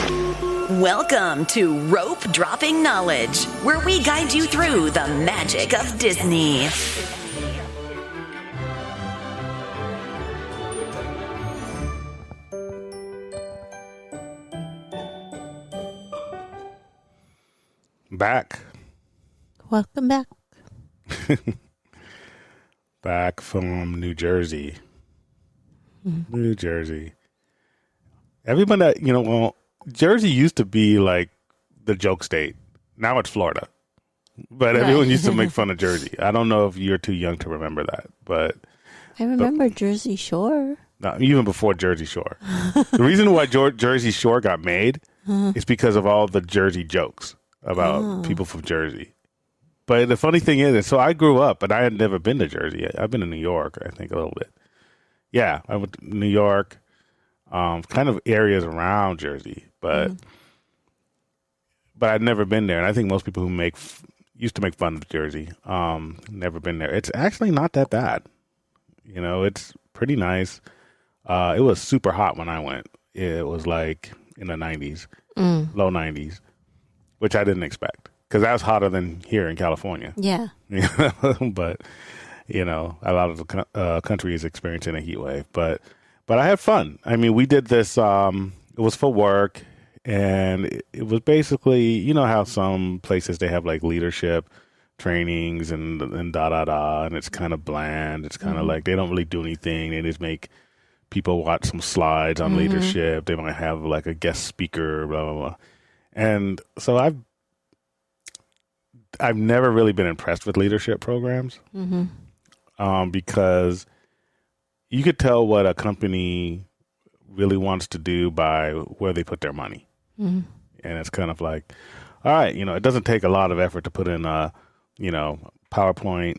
Welcome to Rope Dropping Knowledge, where we guide you through the magic of Disney. Back. Welcome back. Back from New Jersey. New Jersey. Everyone that, Jersey used to be like the joke state. Now it's Florida. But everyone used to make fun of Jersey. I don't know if you're too young to remember that, but I remember Jersey Shore. No, even before Jersey Shore. The reason why Jersey Shore got made is because of all the Jersey jokes about people from Jersey. But the funny thing is, so I grew up, but I had never been to Jersey. I've been to New York, I think, a little bit. Yeah, I went to New York, kind of areas around Jersey, but I'd never been there. And I think most people who used to make fun of Jersey, never been there. It's actually not that bad. It's pretty nice. It was super hot when I went. It was like in the 90s, low 90s, which I didn't expect. Because that's hotter than here in California. Yeah. But, a lot of the country is experiencing a heat wave. But I had fun. I mean, we did this, it was for work. And it was basically, you know how some places they have like leadership trainings and and it's kind of bland. It's kind of like they don't really do anything. They just make people watch some slides on leadership. They might have like a guest speaker, blah, blah, blah. And so I've never really been impressed with leadership programs because you could tell what a company really wants to do by where they put their money. And it's kind of like, all right, it doesn't take a lot of effort to put in a, PowerPoint,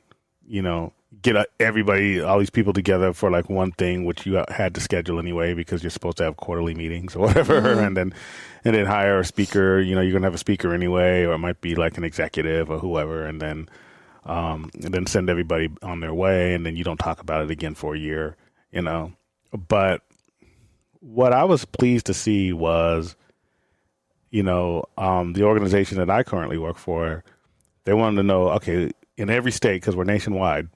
get everybody, all these people together for like one thing, which you had to schedule anyway because you're supposed to have quarterly meetings or whatever, and then hire a speaker. You're gonna have a speaker anyway, or it might be like an executive or whoever, and then send everybody on their way, and then you don't talk about it again for a year. But what I was pleased to see was, the organization that I currently work for, they wanted to know, okay, in every state, because we're nationwide,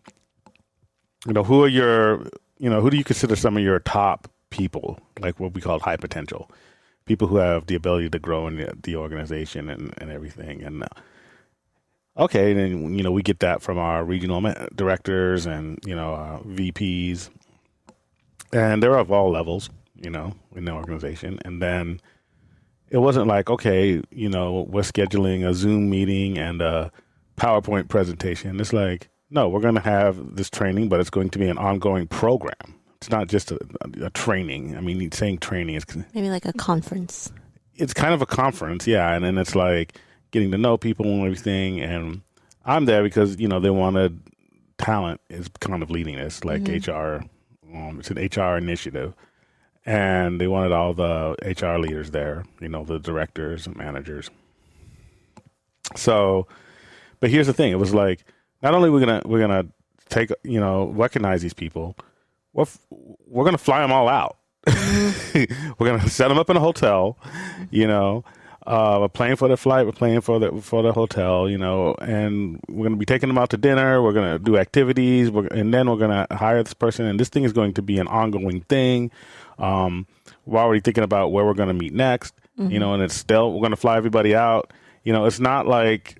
who are who do you consider some of your top people, like what we call high potential, people who have the ability to grow in the organization and everything. And okay, then, we get that from our regional directors and, our VPs. And they're of all levels, in the organization. And then it wasn't like, okay, we're scheduling a Zoom meeting and a PowerPoint presentation. It's like, no, we're going to have this training, but it's going to be an ongoing program. It's not just a training. I mean, saying training is maybe like a conference. It's kind of a conference, yeah. And then it's like getting to know people and everything. And I'm there because, they wanted talent is kind of leading this, like HR. It's an HR initiative. And they wanted all the HR leaders there, the directors and managers. So, but here's the thing. It was like, not only we're gonna take, recognize these people, we're gonna fly them all out. We're gonna set them up in a hotel, we're paying for the flight, we're paying for the hotel, and we're gonna be taking them out to dinner. We're gonna do activities, and then we're gonna hire this person, and this thing is going to be an ongoing thing. We're already thinking about where we're gonna meet next, and it's still we're gonna fly everybody out. It's not like.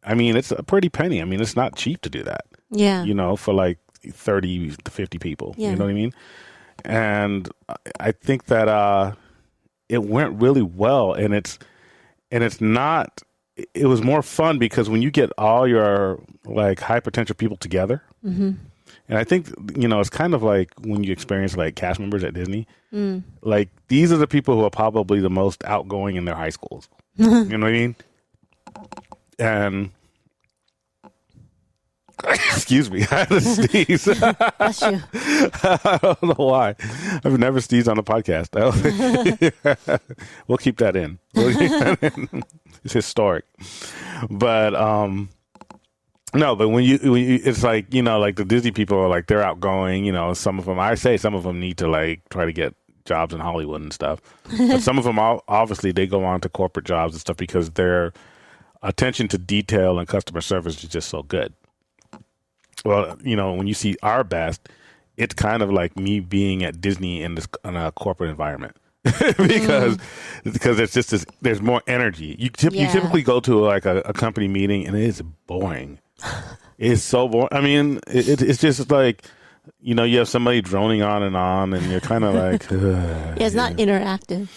It's a pretty penny. I mean, it's not cheap to do that. Yeah. For like 30 to 50 people. Yeah. You know what I mean? And I think that it went really well. And it's not, it was more fun because when you get all your like high potential people together, and I think, it's kind of like when you experience like cast members at Disney, like these are the people who are probably the most outgoing in their high schools. You know what I mean? And excuse me, I had to sneeze. Bless you. I don't know why. I've never sneezed on a podcast. We'll keep that in. It's historic. But no, but when you it's like, like the Disney people are like, they're outgoing, some of them, I say some of them need to like try to get jobs in Hollywood and stuff. But some of them, obviously, they go on to corporate jobs and stuff because their attention to detail and customer service is just so good. Well, when you see our best, it's kind of like me being at Disney in a corporate environment. because it's just there's more energy. You typically go to like a company meeting and it is boring. It's so boring. I mean, it's just like, you have somebody droning on and you're kind of like, it's not interactive.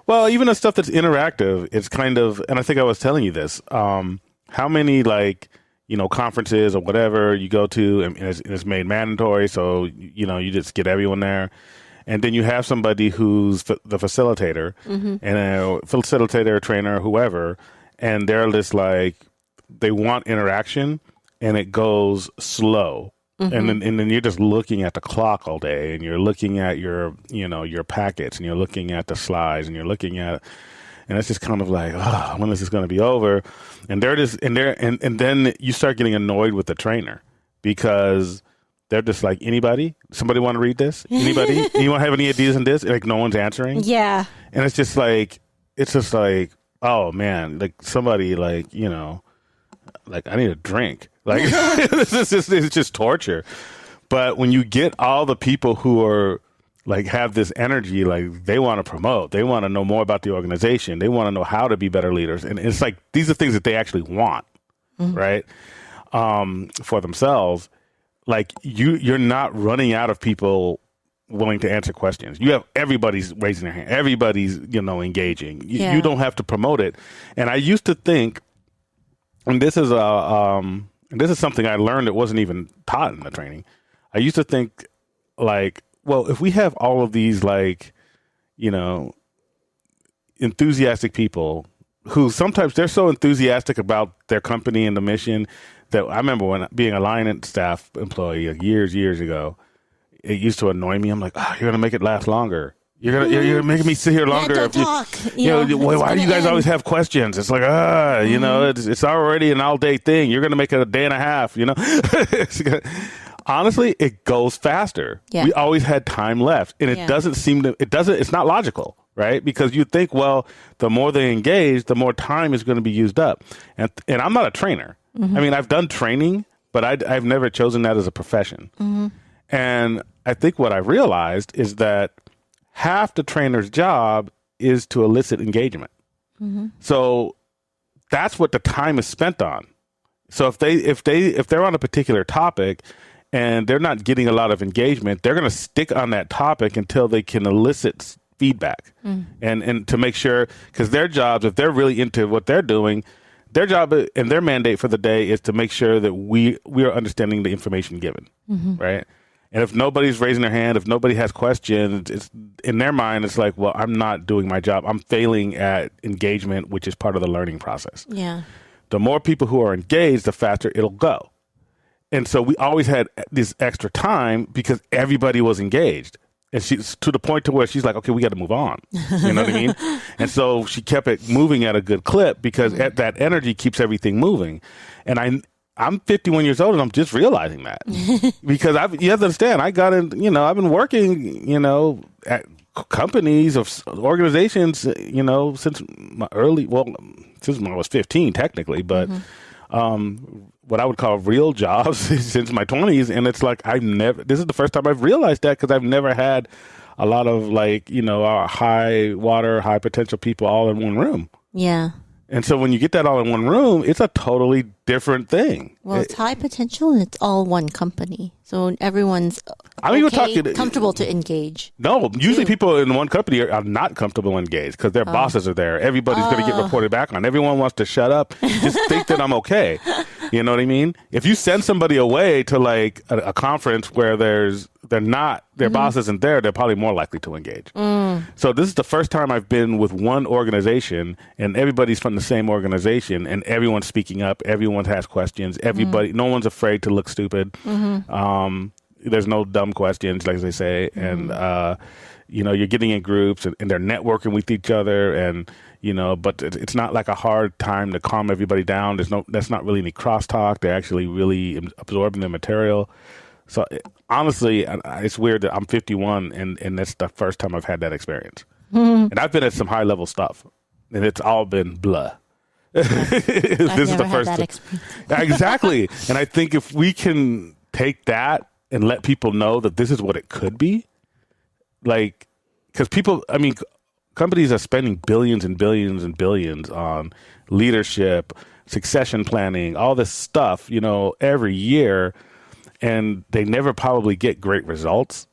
Well, even the stuff that's interactive, it's kind of, and I think I was telling you this, how many like, conferences or whatever you go to and it's made mandatory. So, you just get everyone there. And then you have somebody who's the facilitator and a facilitator, trainer, whoever, and they're just like, they want interaction and it goes slow. And then you're just looking at the clock all day and you're looking at your packets and you're looking at the slides and you're looking at, and it's just kind of like, when is this going to be over? And and then you start getting annoyed with the trainer because they're just like, somebody want to read this? Anybody? Anyone have any ideas on this? Like no one's answering. Yeah. And it's just like, oh man, like somebody like, like I need a drink. Like it's just torture. But when you get all the people who are like have this energy, like they want to promote, they want to know more about the organization, they want to know how to be better leaders, and it's like these are things that they actually want, right? For themselves. Like you're not running out of people willing to answer questions. You have everybody's raising their hand, everybody's engaging. You don't have to promote it. And I used to think, and this is something I learned that wasn't even taught in the training. I used to think like, well, if we have all of these like, enthusiastic people who sometimes they're so enthusiastic about their company and the mission that I remember when being a line staff employee like years ago, it used to annoy me. I'm like, you're going to make it last longer. You're making me sit here longer. Don't talk. Why do you guys always have questions? It's like, it's already an all day thing. You're going to make it a day and a half, Honestly, it goes faster. Yeah. We always had time left and it's not logical, right? Because you think, well, the more they engage, the more time is going to be used up. And I'm not a trainer. I mean, I've done training, but I've never chosen that as a profession. And I think what I realized is that half the trainer's job is to elicit engagement. So that's what the time is spent on. So if they're on a particular topic and they're not getting a lot of engagement, they're going to stick on that topic until they can elicit feedback and to make sure, because their jobs, if they're really into what they're doing, their job and their mandate for the day is to make sure that we are understanding the information given, right? And if nobody's raising their hand, if nobody has questions, it's in their mind, it's like, well, I'm not doing my job. I'm failing at engagement, which is part of the learning process. Yeah. The more people who are engaged, the faster it'll go. And so we always had this extra time because everybody was engaged. And she's to the point to where she's like, okay, we got to move on. You know what I mean? And so she kept it moving at a good clip because that energy keeps everything moving. And I'm 51 years old and I'm just realizing that because you have to understand, I got in, I've been working, at companies or organizations, since since when I was 15 technically, but what I would call real jobs since my 20s. And it's like, this is the first time I've realized that because I've never had a lot of high potential people all in one room. Yeah. And so when you get that all in one room, it's a totally different thing. Well, it's high potential and it's all one company. So everyone's comfortable to engage. No, usually people in one company are not comfortable engaged because their bosses are there. Everybody's going to get reported back on. Everyone wants to shut up. Just think that I'm okay. You know what I mean? If you send somebody away to like a conference where their boss isn't there, they're probably more likely to engage. So this is the first time I've been with one organization and everybody's from the same organization and everyone's speaking up. Everyone has questions. Everybody, no one's afraid to look stupid. There's no dumb questions, like they say. And, you're getting in groups and they're networking with each other and, but it's not like a hard time to calm everybody down. That's not really any crosstalk. They're actually really absorbing the material. So honestly, it's weird that I'm 51 and that's the first time I've had that experience. And I've been at some high level stuff, and it's all been blah. I've never had that experience. Exactly. And I think if we can take that and let people know that this is what it could be, like, because companies are spending billions and billions and billions on leadership, succession planning, all this stuff, every year, and they never probably get great results.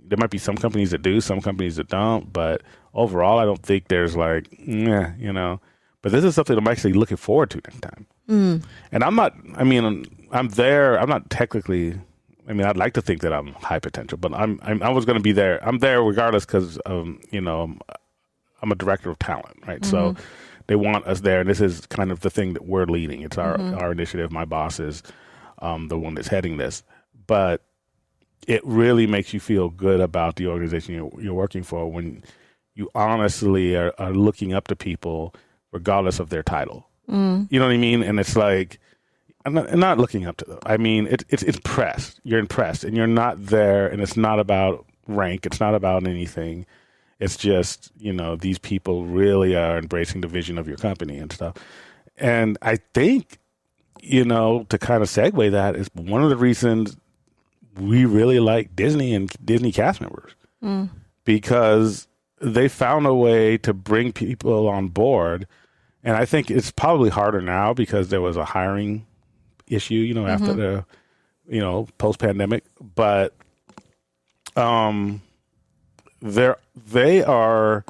There might be some companies that do, some companies that don't, but overall, I don't think there's but this is something I'm actually looking forward to next time. And I'm there. I'm not technically, I'd like to think that I'm high potential, but I was going to be there. I'm there regardless because, I'm a director of talent, right? So they want us there. And this is kind of the thing that we're leading. It's our initiative. My boss is the one that's heading this. But it really makes you feel good about the organization you're working for when you honestly are looking up to people regardless of their title. You know what I mean? And it's like, I'm not looking up to them. It's impressed. You're impressed, and you're not there, and it's not about rank. It's not about anything. It's just, these people really are embracing the vision of your company and stuff. And I think, to kind of segue that is one of the reasons we really like Disney and Disney cast members because they found a way to bring people on board. And I think it's probably harder now because there was a hiring issue, after the, post-pandemic. But they are,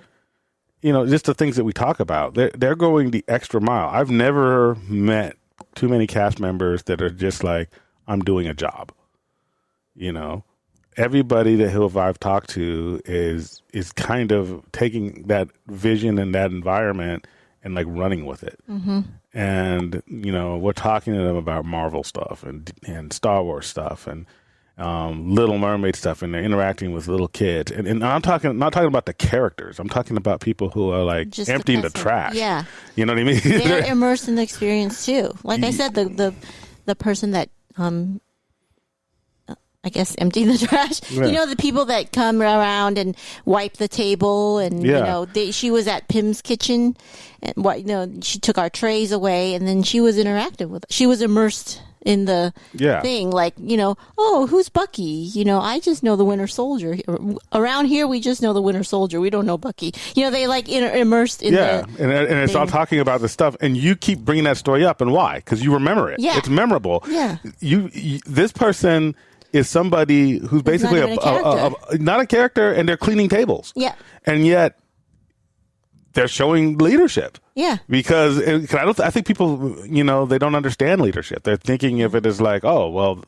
just the things that we talk about. They're going the extra mile. I've never met too many cast members that are just like, I'm doing a job. Everybody who I've talked to is kind of taking that vision and that environment and like running with it. And, we're talking to them about Marvel stuff and Star Wars stuff and Little Mermaid stuff, and they're interacting with little kids. And I'm not talking about the characters. I'm talking about people who are like just emptying the trash. Yeah. You know what I mean? They're immersed in the experience too. Like I said, the person that, I guess, empty the trash. Yeah. The people that come around and wipe the table, and she was at Pim's kitchen, and she took our trays away, and then she was interactive with. She was immersed in the thing, like oh, who's Bucky? I just know the Winter Soldier. Around here, we just know the Winter Soldier. We don't know Bucky. They like immersed in the and it's all talking about the stuff, and you keep bringing that story up, and why? Because you remember it. Yeah, it's memorable. Yeah, you this person is somebody who's basically not a character, and they're cleaning tables. Yeah. And yet they're showing leadership. Yeah. Because I think people, they don't understand leadership. They're thinking of it as like, oh, well,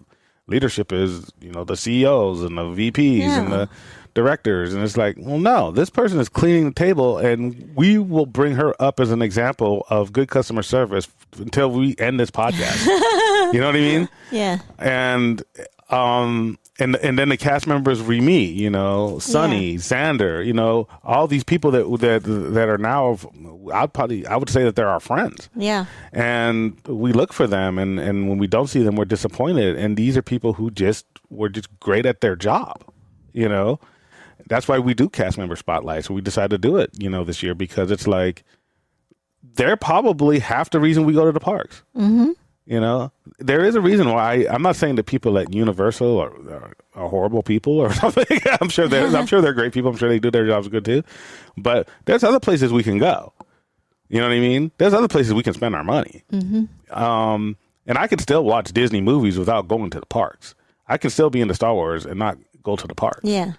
leadership is, the CEOs and the VPs and the directors. And it's like, well, no, this person is cleaning the table, and we will bring her up as an example of good customer service until we end this podcast. You know what I mean? Yeah. And then the cast members we meet, Sunny, Xander, all these people that are now, I would say that they're our friends. Yeah. And we look for them, and when we don't see them, we're disappointed. And these are people who were just great at their job, That's why we do cast member spotlights. We decided to do it, this year, because it's like, they're probably half the reason we go to the parks. Mm-hmm. There is a reason why. I'm not saying that people at Universal are horrible people or something. I'm sure they're great people. I'm sure they do their jobs good too. But there's other places we can go. You know what I mean? There's other places we can spend our money. Mm-hmm. And I can still watch Disney movies without going to the parks. I can still be into Star Wars and not go to the parks. Yeah.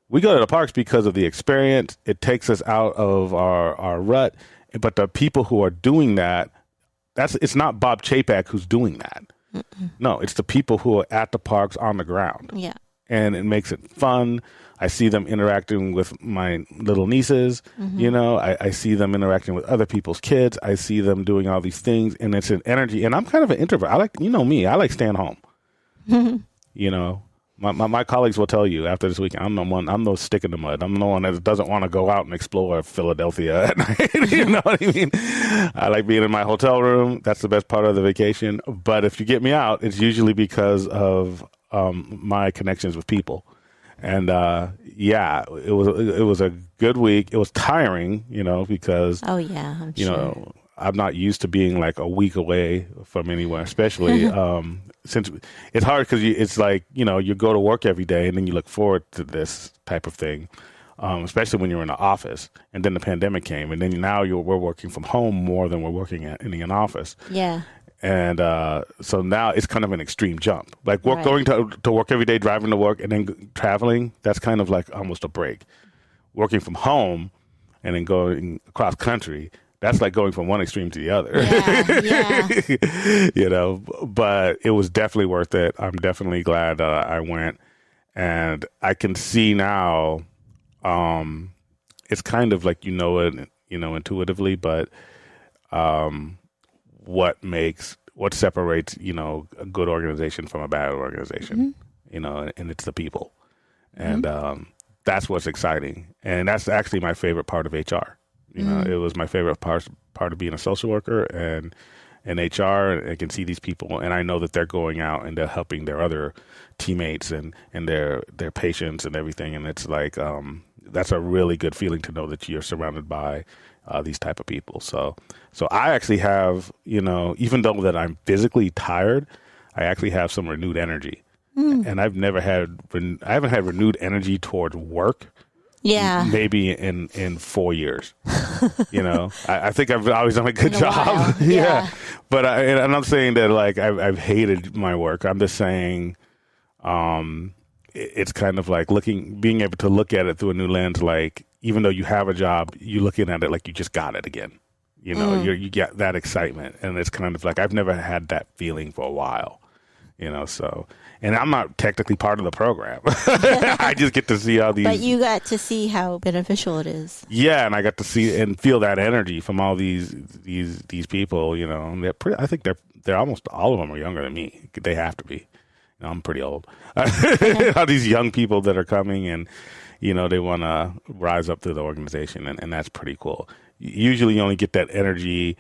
We go to the parks because of the experience. It takes us out of our rut. But the people who are doing that, it's not Bob Chapek who's doing that. Mm-mm. No, it's the people who are at the parks on the ground. Yeah. And it makes it fun. I see them interacting with my little nieces. Mm-hmm. I see them interacting with other people's kids. I see them doing all these things, and it's an energy. And I'm kind of an introvert. I like, me, I like staying home. My colleagues will tell you after this weekend, I'm no stick in the mud. I'm the one that doesn't want to go out and explore Philadelphia at night. You know what I mean? I like being in my hotel room. That's the best part of the vacation. But if you get me out, it's usually because of my connections with people. And yeah, it was a good week. It was tiring, because I'm sure. I'm not used to being like a week away from anywhere, especially since it's hard because it's like, you go to work every day and then you look forward to this type of thing, especially when you're in the office. And then the pandemic came, and then now we're working from home more than we're working in an office. Yeah. And so now it's kind of an extreme jump. Like going to work every day, driving to work, and then traveling, that's kind of like almost a break. Working from home and then going across country, that's like going from one extreme to the other. Yeah. But it was definitely worth it. I'm definitely glad I went. And I can see now, it's kind of like it, intuitively, but what separates, a good organization from a bad organization, and it's the people. And that's what's exciting. And that's actually my favorite part of HR. It was my favorite part of being a social worker and in HR. I can see these people, and I know that they're going out and they're helping their other teammates and their patients and everything. And it's like, that's a really good feeling to know that you're surrounded by these type of people. So I actually have, even though that I'm physically tired, I actually have some renewed energy. And I haven't had renewed energy towards work. Yeah. Maybe in 4 years. I think I've always done a good job. Yeah. But I'm not saying that like I've hated my work. I'm just saying, it's kind of like being able to look at it through a new lens. Like, even though you have a job, you're looking at it like you just got it again. You get that excitement, and it's kind of like I've never had that feeling for a while. So, and I'm not technically part of the program. I just get to see all these. But you got to see how beneficial it is. Yeah, and I got to see and feel that energy from all these people. And I think they're almost all of them are younger than me. They have to be. I'm pretty old. All these young people that are coming, and they want to rise up through the organization, and that's pretty cool. Usually, you only get that energy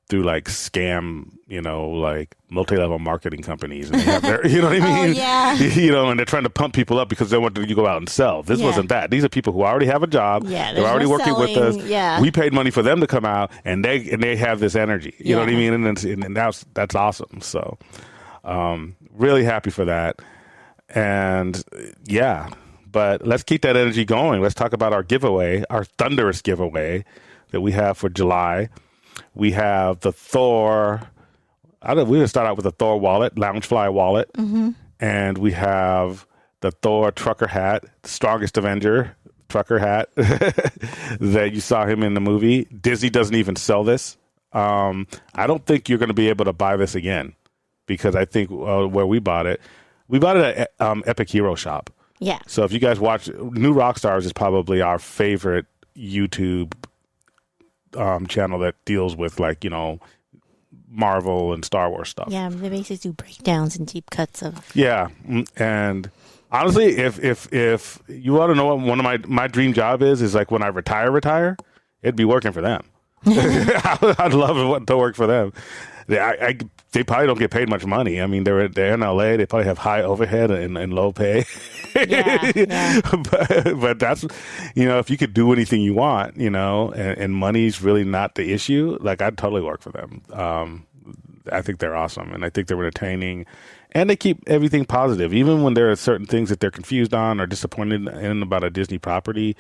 through like scam, like multi-level marketing companies, and they have their, you know what I mean? Oh, yeah. And they're trying to pump people up because they want you to go out and sell. This wasn't that. These are people who already have a job. Yeah, they're already working with us. Yeah. We paid money for them to come out, and they have this energy. You know what I mean? And that's awesome. So, really happy for that. And yeah, but let's keep that energy going. Let's talk about our giveaway, our thunderous giveaway that we have for July. We have the Thor. We're going to start out with the Thor wallet, Loungefly wallet. And we have the Thor trucker hat, the strongest Avenger trucker hat that you saw him in the movie. Disney doesn't even sell this. I don't think you're going to be able to buy this again, because I think where we bought it at Epic Hero Shop. Yeah. So if you guys watch, New Rockstars is probably our favorite YouTube channel that deals with Marvel and Star Wars stuff. Yeah, they basically do breakdowns and deep cuts of. Yeah, and honestly, if you want to know what one of my dream job is like when I retire, it'd be working for them. I'd love to work for them. They probably don't get paid much money. I mean, they're in LA. They probably have high overhead and low pay. Yeah. But that's, if you could do anything you want, and money's really not the issue, like I'd totally work for them. I think they're awesome, and I think they're entertaining, and they keep everything positive, even when there are certain things that they're confused on or disappointed in about a Disney property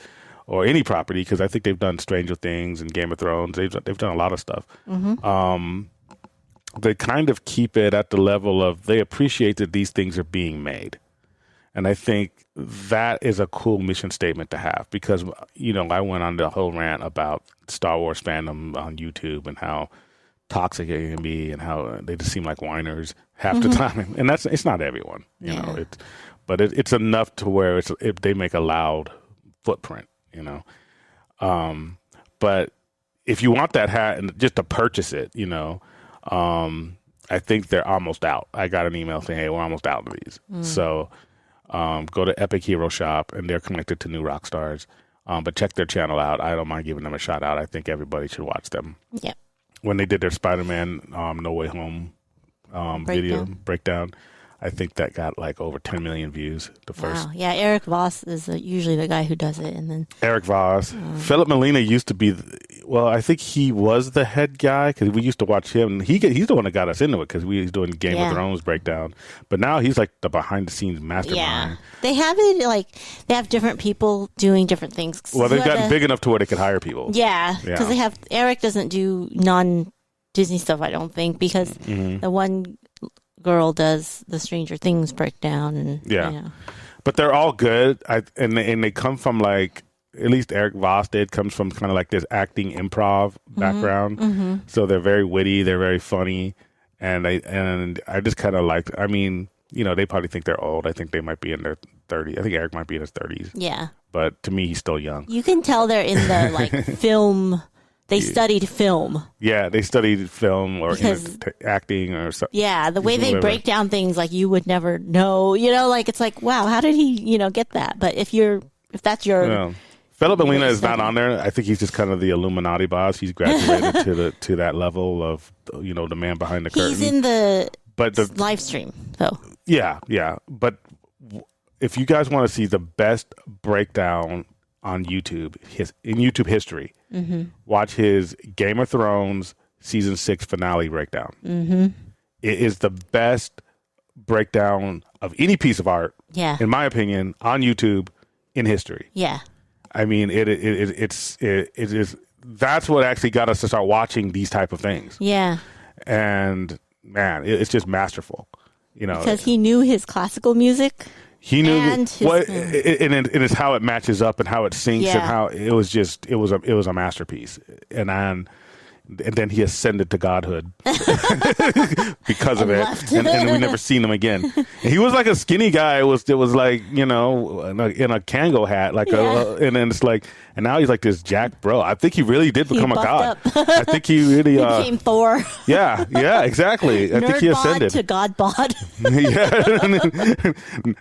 or any property, because I think they've done Stranger Things and Game of Thrones. They've done a lot of stuff. They kind of keep it at the level of they appreciate that these things are being made. And I think that is a cool mission statement to have, because, I went on the whole rant about Star Wars fandom on YouTube and how toxic it can be and how they just seem like whiners half the time. And it's not everyone, but it's enough to where they make a loud footprint, But if you want that hat and just to purchase it, I think they're almost out. I got an email saying, hey, we're almost out of these. So go to Epic Hero Shop, and they're connected to New Rockstars. But check their channel out. I don't mind giving them a shout out. I think everybody should watch them. Yep. When they did their Spider-Man No Way Home video breakdown, I think that got like over 10 million views. The first. Wow. Yeah, Eric Voss is usually the guy who does it, and then Eric Voss. Philip Molina used to be. Well, I think he was the head guy because we used to watch him. He's the one that got us into it because we was doing Game of Thrones breakdown. But now he's like the behind the scenes mastermind. Yeah, they have it like they have different people doing different things. Well, they've gotten big enough to where they could hire people. Yeah, because they have Eric doesn't do non-Disney stuff, I don't think, because the one girl does the Stranger Things breakdown, and you know. But they're all good, and they come from like, at least Eric Voss comes from kind of like this acting improv background. So they're very witty, they're very funny, and I just kind of like. I mean, you know, they probably think they're old. I think they might be in their 30s. I think Eric might be in his 30s. Yeah, but to me, he's still young. You can tell they're in the like film. They studied film. Yeah, they studied film or acting or something. Yeah, the way they break down things, like you would never know. You know, like it's like, wow, how did he, get that? But if that's your, Philip Molina is not on there. I think he's just kind of the Illuminati boss. He's graduated to that level of, the man behind the curtain. He's in the the live stream though. Yeah. But if you guys want to see the best breakdown on YouTube, in YouTube history, watch his Game of Thrones season 6 finale breakdown. It is the best breakdown of any piece of art, in my opinion, on YouTube in history. Yeah, I mean, it is. That's what actually got us to start watching these type of things. Yeah, and man, it's just masterful. Because he knew his classical music. He knew and it's how it matches up and how it syncs and how it was a masterpiece. And then he ascended to godhood because of it, and we never seen him again. And he was like a skinny guy. It was like in a Kango hat, and then it's like, and now he's like this jacked bro. I think he really did become a god. I think he really became Thor. Yeah, exactly. I think he ascended to God bod.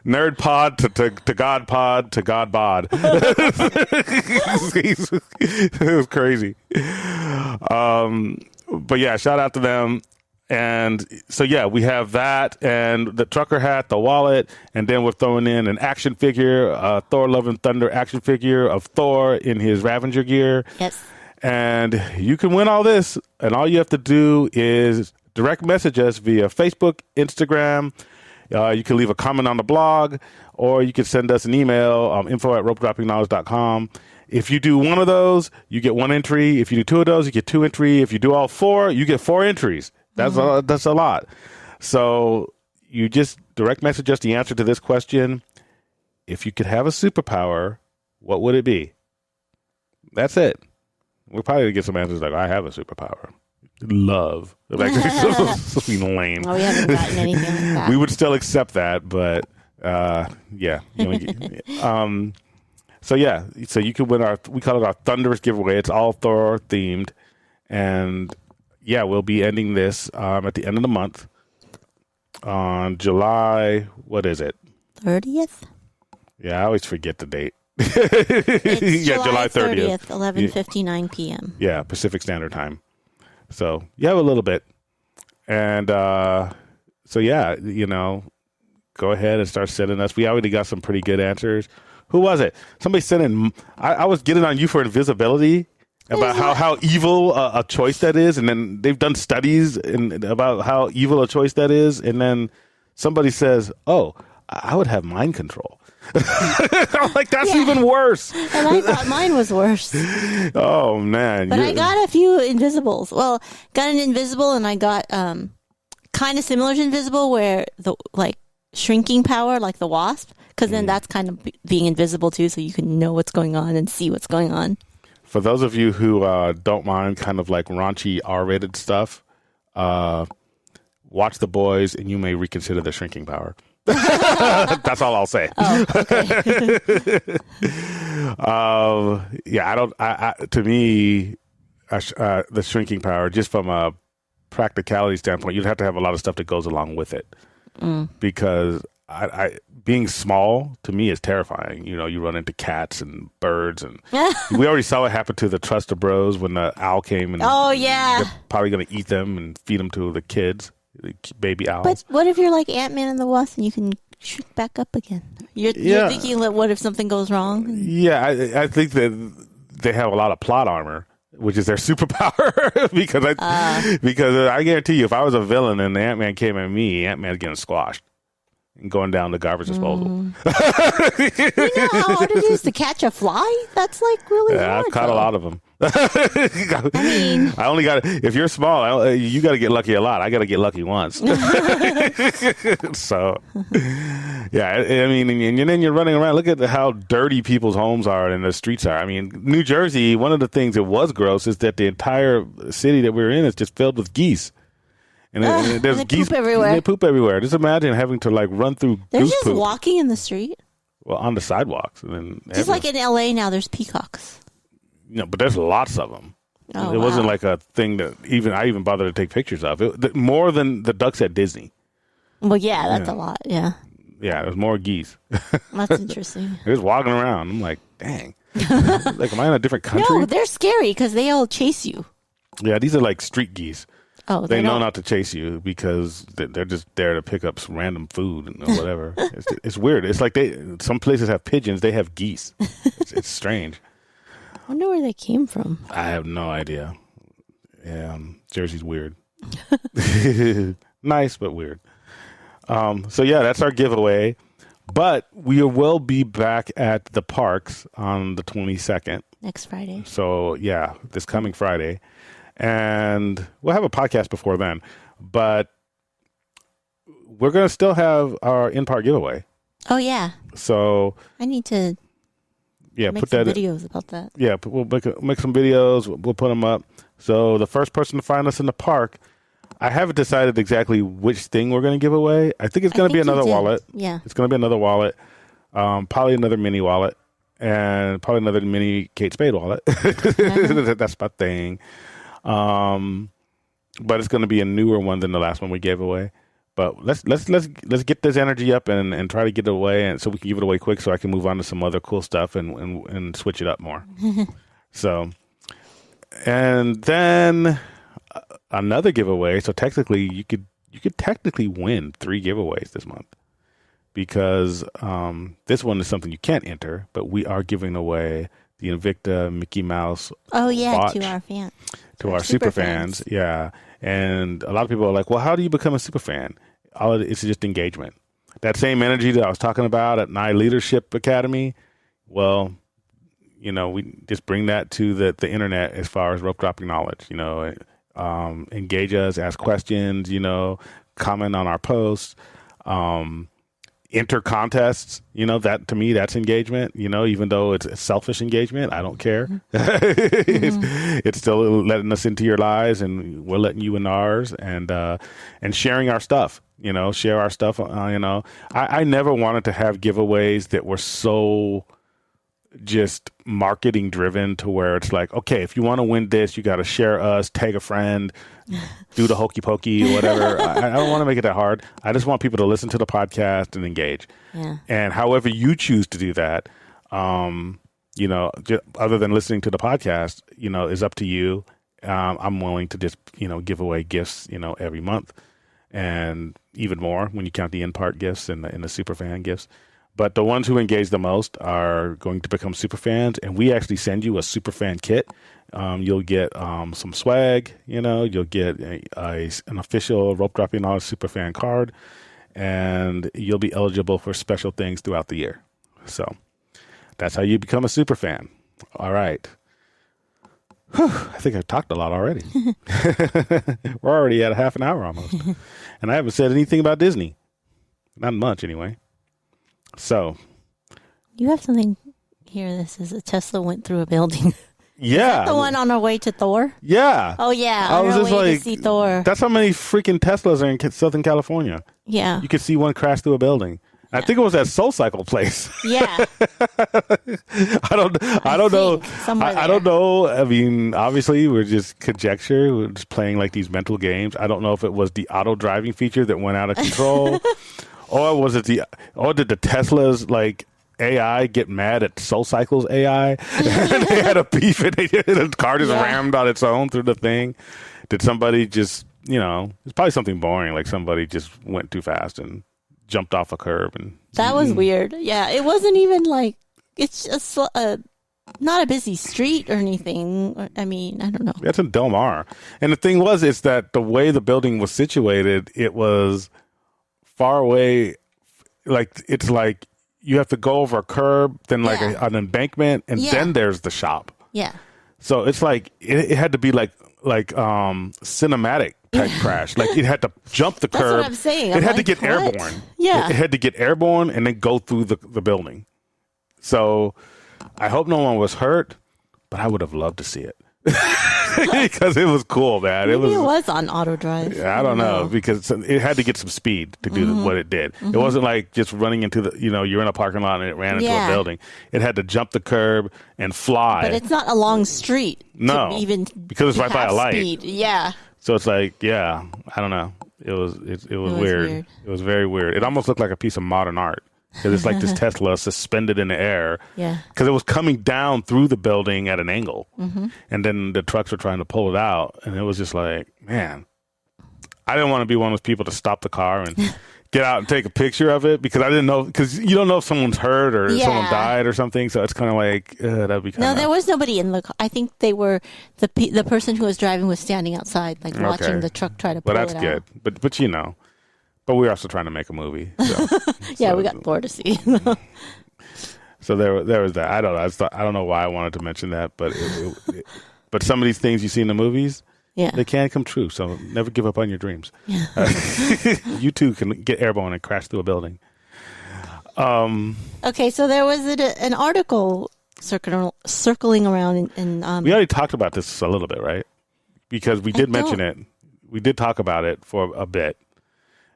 Nerd pod to God pod to God bod. It was crazy. But yeah, shout out to them. And so, we have that and the trucker hat, the wallet, and then we're throwing in an action figure, Thor Love and Thunder action figure of Thor in his Ravager gear. Yes. And you can win all this. And all you have to do is direct message us via Facebook, Instagram. You can leave a comment on the blog, or you can send us an email, info@ropedroppingknowledge.com. If you do one of those, you get one entry. If you do two of those, you get two entry. If you do all four, you get 4 entries. That's a lot. So you just direct message us the answer to this question. If you could have a superpower, what would it be? That's it. We'll probably get some answers like, I have a superpower. Love. Like, so lame. Well, we haven't gotten anything like that. We would still accept that, but So you can win we call it our Thunderous giveaway. It's all Thor themed, and we'll be ending this at the end of the month on July. What is it? 30th. Yeah, I always forget the date. It's July 30th, 11:59 p.m. Yeah, Pacific Standard Time. So you have a little bit, and go ahead and start sending us. We already got some pretty good answers. Who was it? Somebody sent in. I was getting on you for invisibility about how evil a choice that is, and then they've done studies about how evil a choice that is, and then somebody says, "Oh, I would have mind control." I'm like, that's even worse. And I thought mine was worse. Oh man! But I got a few invisibles. Well, got an invisible, and I got kind of similar to invisible, where the shrinking power, like the wasp. Because then that's kind of being invisible too, so you can know what's going on and see what's going on. For those of you who don't mind kind of like raunchy R-rated stuff, watch The Boys and you may reconsider the shrinking power. That's all I'll say. Oh, okay. To me, the shrinking power, just from a practicality standpoint, you'd have to have a lot of stuff that goes along with it. Because I being small to me is terrifying. You run into cats and birds, and we already saw what happened to the Truster Bros when the owl came and they're probably going to eat them and feed them to the kids. baby owls. But what if you're like Ant-Man and the Wasp and you can shoot back up again? You're thinking, what if something goes wrong? Yeah, I think that they have a lot of plot armor, which is their superpower. because I guarantee you, if I was a villain and Ant-Man came at me, Ant-Man's getting squashed and going down the garbage disposal. You know how hard it is to catch a fly? That's like really hard. I've caught a lot of them. I mean, I only got, if you're small, you got to get lucky a lot. I got to get lucky once. So, yeah, I mean, and then you're running around. Look at how dirty people's homes are and the streets are. I mean, New Jersey, one of the things that was gross is that the entire city that we're in is just filled with geese. And there's they geese poop everywhere. They poop everywhere. Just imagine having to like run through they're goose just poop. walking in the street. Well, on the sidewalks. And then Just like in LA now, there's peacocks. but there's lots of them. Oh, it wasn't wow. like a thing that I even bothered to take pictures of. More than the ducks at Disney. Well, yeah, that's a lot. Yeah, Yeah, there's more geese. that's interesting. They're just walking around. I'm like, dang. Like, am I in a different country? No, they're scary because they all chase you. Yeah, these are like street geese. Oh, They know don't. not to chase you because they're just there to pick up some random food or whatever. It's weird. It's like some places have pigeons. They have geese. It's strange. I wonder where they came from. I have no idea. Yeah, Jersey's weird. Nice, but weird. So yeah, that's our giveaway. But we will be back at the parks on the 22nd. Next Friday. So yeah, this coming Friday. And we'll have a podcast before then. But we're going to still have our in-park giveaway. Oh, yeah. So I need to make put some that videos about that. Yeah, we'll make some videos. We'll put them up. So the first person to find us in the park, I haven't decided exactly which thing we're going to give away. I think it's going to be another wallet. Yeah. It's going to be another wallet. Probably another mini wallet. And probably another mini Kate Spade wallet. That's my thing. But it's going to be a newer one than the last one we gave away. But let's get this energy up and try to get it away, and so we can give it away quick, so I can move on to some other cool stuff and switch it up more. So, and then another giveaway. So technically, you could technically win 3 giveaways this month, because this one is something you can't enter, but we are giving away the Invicta Mickey Mouse. Oh, yeah, watch to our fans. To our super fans. Yeah. And a lot of people are like, well, how do you become a super fan? It's just engagement. That same energy that I was talking about at Nye Leadership Academy, well, we just bring that to the internet as far as rope dropping knowledge. Engage us, ask questions, comment on our posts, enter contests. That to me, that's engagement. Even though it's selfish engagement, I don't care. It's still letting us into your lives, and we're letting you in ours, and sharing our stuff. Share our stuff. I never wanted to have giveaways that were so just marketing driven to where it's like, okay, if you want to win this, you got to share us, tag a friend, do the hokey pokey, whatever. I don't want to make it that hard. I just want people to listen to the podcast and engage. Yeah. And however you choose to do that, other than listening to the podcast, is up to you. I'm willing to just, give away gifts, every month, and even more when you count the in-part gifts and the super fan gifts. But the ones who engage the most are going to become super fans, and we actually send you a super fan kit. You'll get some swag, you'll get an official Rope Dropping Knowledge super fan card, and you'll be eligible for special things throughout the year. So that's how you become a super fan. All right. Whew, I think I've talked a lot already. We're already at a half an hour almost. And I haven't said anything about Disney. Not much, anyway. So, you have something here that says a Tesla went through a building. Yeah. The one on our way to Thor? Yeah. Oh, yeah. I On was our just way like, to see Thor. that's how many freaking Teslas are in Southern California. Yeah. You could see one crash through a building. I think it was that Soul Cycle place. Yeah. I don't know. I don't know. I mean, obviously, we're just conjecture. We're just playing like these mental games. I don't know if it was the auto driving feature that went out of control, or was it did the Tesla's like AI get mad at Soul Cycle's AI? And they had a beef, and the car just rammed on its own through the thing. Did somebody just it's probably something boring, like somebody just went too fast and jumped off a curb. And that was weird. Yeah, it wasn't even like, it's just not a busy street or anything. I mean, I don't know. That's in Del Mar. And the thing is that the way the building was situated, it was far away. Like, it's like you have to go over a curb, then like an embankment, and then there's the shop. Yeah. So it's like, it had to be like cinematic type crash. Like, it had to jump the curb. That's what I'm saying. It had to get airborne. Yeah. It had to get airborne and then go through the building. So I hope no one was hurt, but I would have loved to see it. Because it was cool, man. Maybe it was on auto drive. I don't know, because it had to get some speed to do what it did. It wasn't like just running into you're in a parking lot and it ran into a building. It had to jump the curb and fly. But it's not a long street. No, because it's right by a light. Speed. Yeah. So it's like, I don't know. It was weird. It was very weird. It almost looked like a piece of modern art. Because it's like this Tesla suspended in the air. Yeah. Because it was coming down through the building at an angle. And then the trucks were trying to pull it out. And it was just like, man, I didn't want to be one of those people to stop the car and get out and take a picture of it. Because I didn't know, because you don't know if someone's hurt or someone died or something. So it's kind of like, that'd be kind of... No, there was nobody in the car. I think they were, the person who was driving was standing outside, like watching the truck try to pull it out. But that's good. But But we're also trying to make a movie. So, yeah, we got more to see. So there was that. I don't know. I don't know why I wanted to mention that, but but some of these things you see in the movies, they can come true. So never give up on your dreams. Yeah. You too can get airborne and crash through a building. Okay, so there was an article circling around, and we already talked about this a little bit, right? Because we did mention it. We did talk about it for a bit.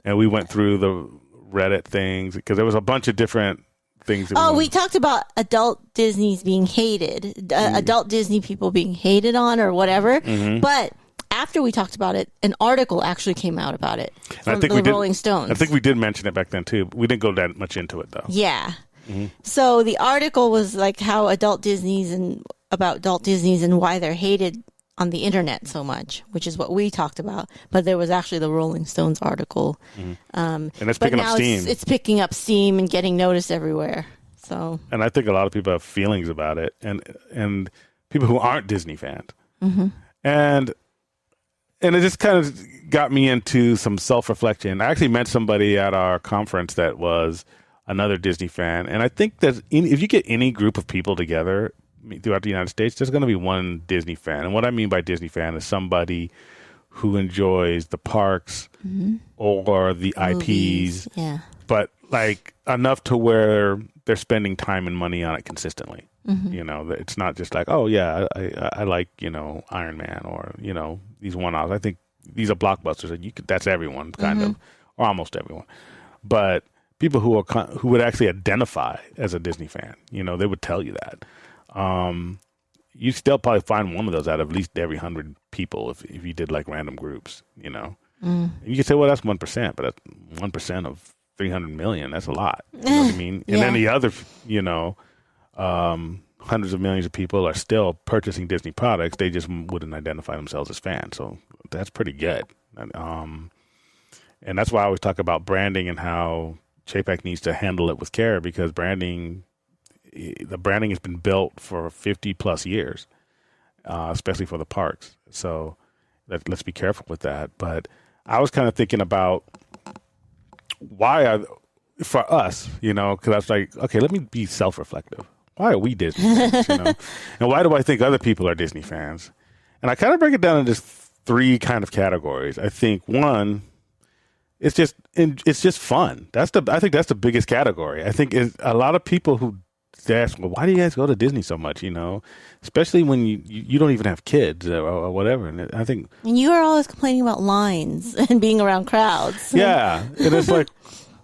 And we went through the Reddit things because there was a bunch of different things. We talked about adult Disney's being hated, adult Disney people being hated on or whatever. But after we talked about it, an article actually came out about it from the Rolling Stones. I think we did mention it back then too. We didn't go that much into it though. Yeah. So the article was like how adult Disney's and why they're hated on the internet so much, which is what we talked about. But there was actually the Rolling Stones article. And it's picking up steam. It's picking up steam and getting noticed everywhere. So, and I think a lot of people have feelings about it, and people who aren't Disney fans. And it just kind of got me into some self-reflection. I actually met somebody at our conference that was another Disney fan. And I think that if you get any group of people together throughout the United States, there's going to be one Disney fan. And what I mean by Disney fan is somebody who enjoys the parks or the movies, IPs, but like enough to where they're spending time and money on it consistently. You know, it's not just like, oh yeah, I like, Iron Man or, these one-offs. I think these are blockbusters and that's everyone kind of, or almost everyone. But people who would actually identify as a Disney fan, they would tell you that. You still probably find one of those out of at least every 100 people if you did like random groups, You could say, well, that's 1%, but that's 1% of 300 million. That's a lot. You know what I mean? And then the other, hundreds of millions of people are still purchasing Disney products. They just wouldn't identify themselves as fans. So that's pretty good. And that's why I always talk about branding and how Chapek needs to handle it with care, because the branding has been built for 50 plus years, especially for the parks. So let's be careful with that. But I was kind of thinking about for us, because I was like, okay, let me be self-reflective. Why are we Disney fans, And why do I think other people are Disney fans? And I kind of break it down into 3 kind of categories. I think one, it's just fun. I think that's the biggest category. I think a lot of people who ask, well, why do you guys go to Disney so much? Especially when you don't even have kids or whatever. And I think, and you are always complaining about lines and being around crowds. Yeah, and it's like,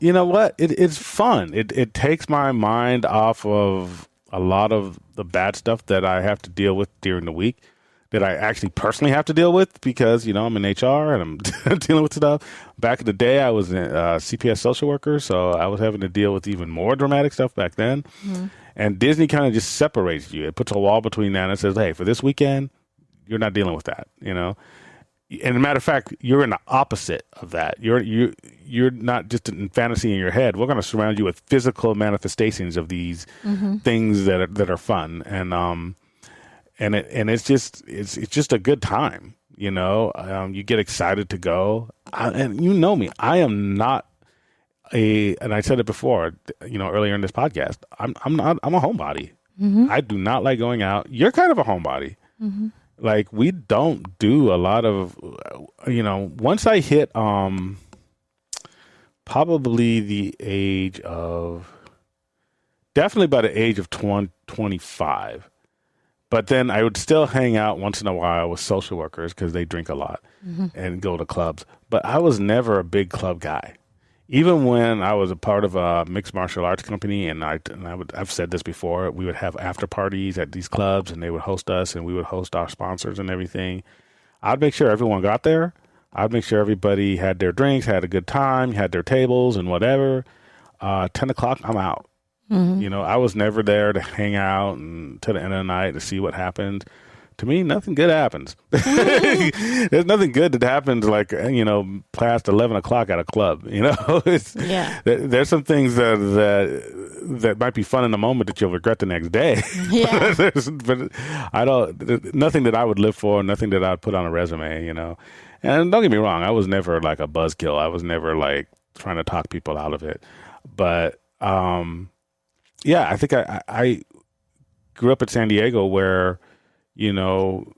you know what? It's fun. It takes my mind off of a lot of the bad stuff that I have to deal with during the week, that I actually personally have to deal with because, I'm in HR and I'm dealing with stuff. Back in the day, I was a CPS social worker, so I was having to deal with even more dramatic stuff back then. And Disney kind of just separates you. It puts a wall between that and says, hey, for this weekend, you're not dealing with that, And a matter of fact, you're in the opposite of that. You're not just in fantasy in your head. We're going to surround you with physical manifestations of these things that are fun, and it's just a good time. You know, you get excited to go, and you know me. I am not and I said it before. You know, earlier in this podcast, I'm a homebody. I do not like going out. You're kind of a homebody. Like, we don't do a lot of, you know, once I hit probably the age of, definitely by the age of 25. But then I would still hang out once in a while with social workers because they drink a lot and go to clubs. But I was never a big club guy. Even when I was a part of a mixed martial arts company, and I've said this before, we would have after parties at these clubs, and they would host us, and we would host our sponsors and everything. I'd make sure everyone got there. I'd make sure everybody had their drinks, had a good time, had their tables and whatever. 10 o'clock, I'm out. You know, I was never there to hang out and to the end of the night to see what happened. To me, nothing good happens. There's nothing good that happens, like, you know, past 11 o'clock at a club. You know, there's some things that might be fun in the moment that you'll regret the next day. Yeah. but nothing that I would live for, nothing that I'd put on a resume. You know, and don't get me wrong, I was never like a buzzkill. I was never like trying to talk people out of it. But yeah, I think I grew up in San Diego where, you know,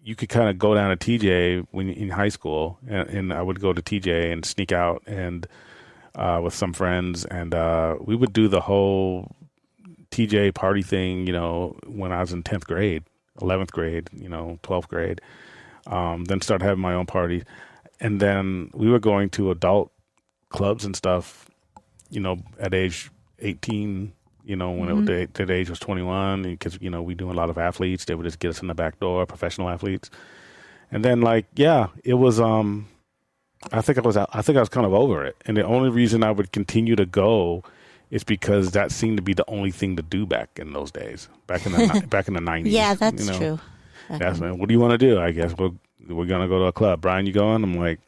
you could kind of go down to TJ when in high school, and I would go to TJ and sneak out and with some friends, and we would do the whole TJ party thing, you know, when I was in 10th grade, 11th grade, you know, 12th grade, then started having my own parties. And then we were going to adult clubs and stuff, you know, at age 18, you know, when the age was 21, because, you know, we do a lot of athletes. They would just get us in the back door, professional athletes. And then, like, yeah, it was, I think I was kind of over it. And the only reason I would continue to go is because that seemed to be the only thing to do back in those days, back in the 90s. Yeah, that's true. That's, what do you want to do? I guess we're going to go to a club. Brian, you going? I'm like,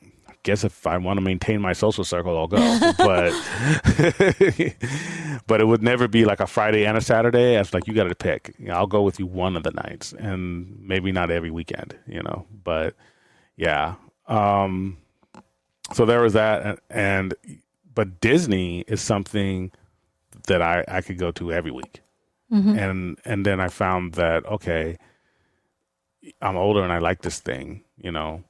guess if I want to maintain my social circle, I'll go. But but it would never be like a Friday and a Saturday. I was like, you got to pick. You know, I'll go with you one of the nights, and maybe not every weekend, you know. But yeah, so there was that, but Disney is something that I could go to every week, and then I found that, okay, I'm older and I like this thing, you know.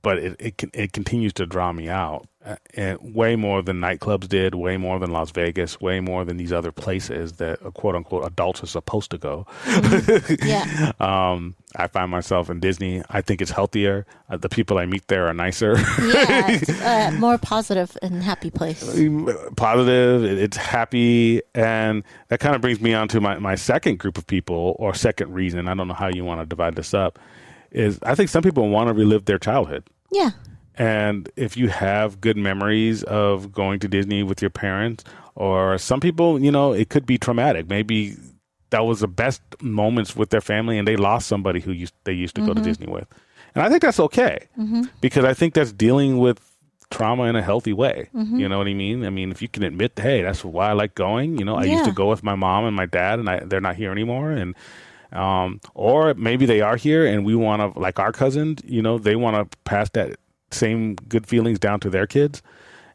But it continues to draw me out, and way more than nightclubs did, way more than Las Vegas, way more than these other places that quote unquote adults are supposed to go. Yeah. I find myself in Disney. I think it's healthier. The people I meet there are nicer. Yeah, it's a more positive and happy place. Positive. It's happy, and that kind of brings me on to my second group of people, or second reason. I don't know how you want to divide this up. Is I think some people want to relive their childhood. Yeah. And if you have good memories of going to Disney with your parents, or some people, you know, it could be traumatic. Maybe that was the best moments with their family and they lost somebody who they used to go to Disney with. And I think that's okay, because I think that's dealing with trauma in a healthy way. You know what I mean? I mean, if you can admit, hey, that's why I like going. You know, I used to go with my mom and my dad, and they're not here anymore. And or maybe they are here and we want to, like our cousins, you know, they want to pass that same good feelings down to their kids.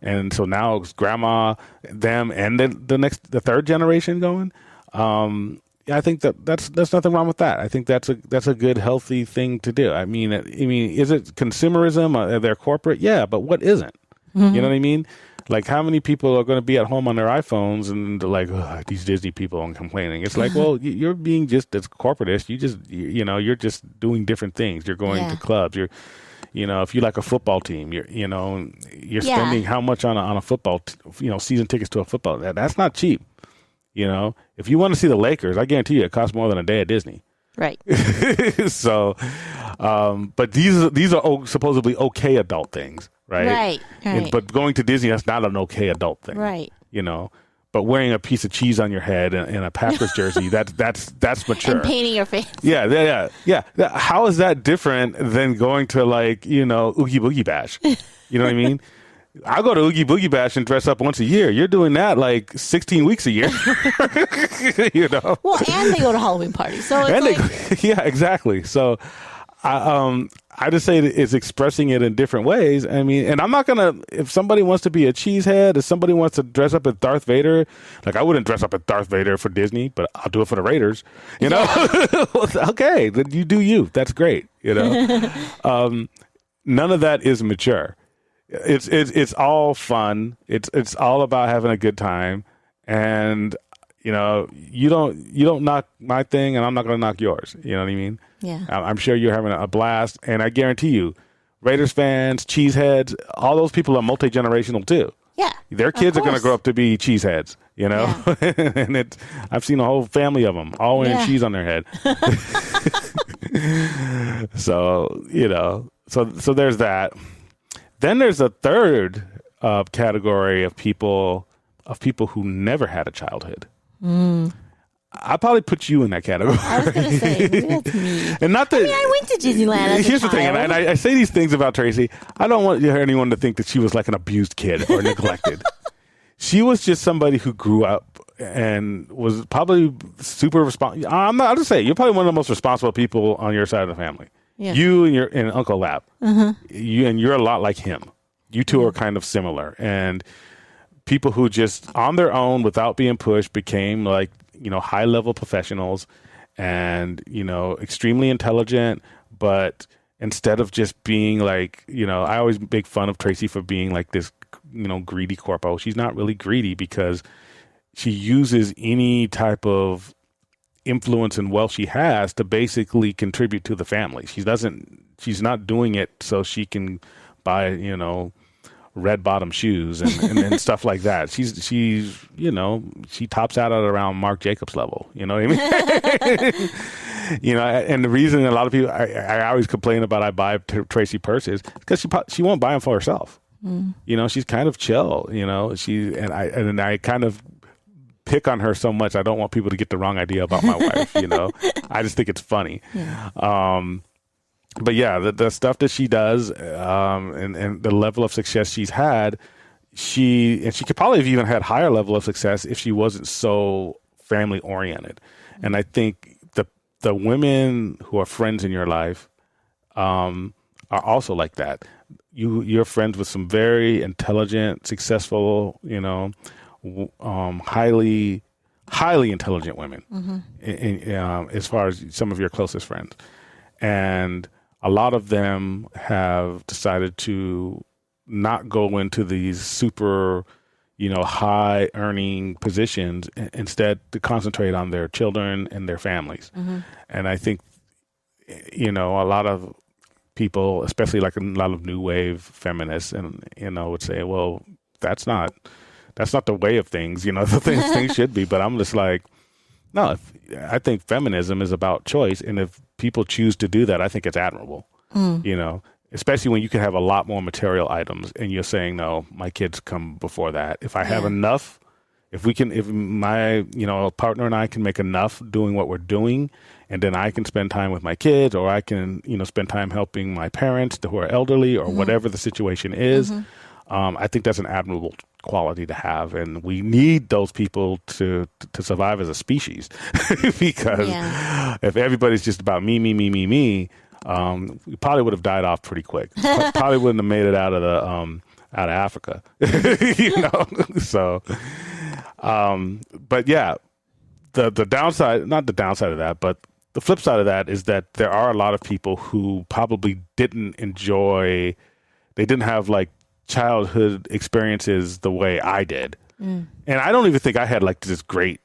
And so now it's grandma, them, and the third generation going. I think that's nothing wrong with that. I think that's a good, healthy thing to do. I mean, is it consumerism? Are they corporate? Yeah, but what isn't? You know what I mean? Like, how many people are going to be at home on their iPhones and they're like, these Disney people and complaining? It's like, well, you're being just as corporatist. You're just doing different things. You're going to clubs. You know, if you like a football team, you're spending how much on a football, season tickets to a football. That's not cheap. You know, if you want to see the Lakers, I guarantee you it costs more than a day at Disney. Right. So, but these are supposedly okay adult things. Right. Right. But going to Disney, that's not an okay adult thing. Right. You know, But wearing a piece of cheese on your head and a Packers jersey, that's mature. And painting your face. Yeah. How is that different than going to like, Oogie Boogie Bash? You know what I mean? I go to Oogie Boogie Bash and dress up once a year. You're doing that like 16 weeks a year. Well, and they go to Halloween parties. So it's yeah, exactly. So I just say it's expressing it in different ways. I mean, and I'm not going to, if somebody wants to be a cheesehead, if somebody wants to dress up as Darth Vader, like I wouldn't dress up as Darth Vader for Disney, but I'll do it for the Raiders, Okay, then you do you. That's great. None of that is mature. It's all fun. It's all about having a good time. And, you don't knock my thing and I'm not going to knock yours. You know what I mean? Yeah. I'm sure you're having a blast. And I guarantee you, Raiders fans, cheeseheads, all those people are multi-generational too. Yeah. Their kids are going to grow up to be cheeseheads, Yeah. And I've seen a whole family of them all wearing cheese on their head. So, so there's that. Then there's a third category of people who never had a childhood. I probably put you in that category. I was going to say, maybe that's me. And not that, I went to Disneyland as here's a the thing, and I say these things about Tracy. I don't want anyone to think that she was like an abused kid or neglected. She was just somebody who grew up and was probably super responsible. I'll just say, you're probably one of the most responsible people on your side of the family. Yeah. You and Uncle Lap. You're a lot like him. You two are kind of similar. And people who just on their own without being pushed became like, high level professionals and, extremely intelligent, but instead of just being like, I always make fun of Tracy for being like this, greedy corpo. She's not really greedy because she uses any type of influence and wealth she has to basically contribute to the family. She's not doing it so she can buy, red bottom shoes and stuff like that. She's she tops out at around Marc Jacobs level. You know what I mean? And the reason a lot of people, I always complain about I buy Tracy purses because she won't buy them for herself. She's kind of chill. And I kind of pick on her so much. I don't want people to get the wrong idea about my wife. I just think it's funny. Yeah. But yeah, the stuff that she does, and the level of success she's had, she could probably have even had higher level of success if she wasn't so family oriented. And I think the women who are friends in your life, are also like that. You're friends with some very intelligent, successful, highly intelligent women, as far as some of your closest friends. And a lot of them have decided to not go into these super, high earning positions, instead to concentrate on their children and their families. And I think, a lot of people, especially like a lot of new wave feminists, and, would say, well, that's not the way of things, the things should be. But I'm just like, no, I think feminism is about choice. And if people choose to do that, I think it's admirable, especially when you can have a lot more material items and you're saying, no, my kids come before that. If I have enough, if my, partner and I can make enough doing what we're doing, and then I can spend time with my kids, or I can, spend time helping my parents who are elderly, or whatever the situation is. I think that's an admirable quality to have, and we need those people to survive as a species. Because if everybody's just about me, we probably would have died off pretty quick. Probably wouldn't have made it out of Africa. So, but yeah, the downside, not the downside of that, but the flip side of that is that there are a lot of people who probably didn't have like childhood experiences the way I did. And I don't even think I had like this great,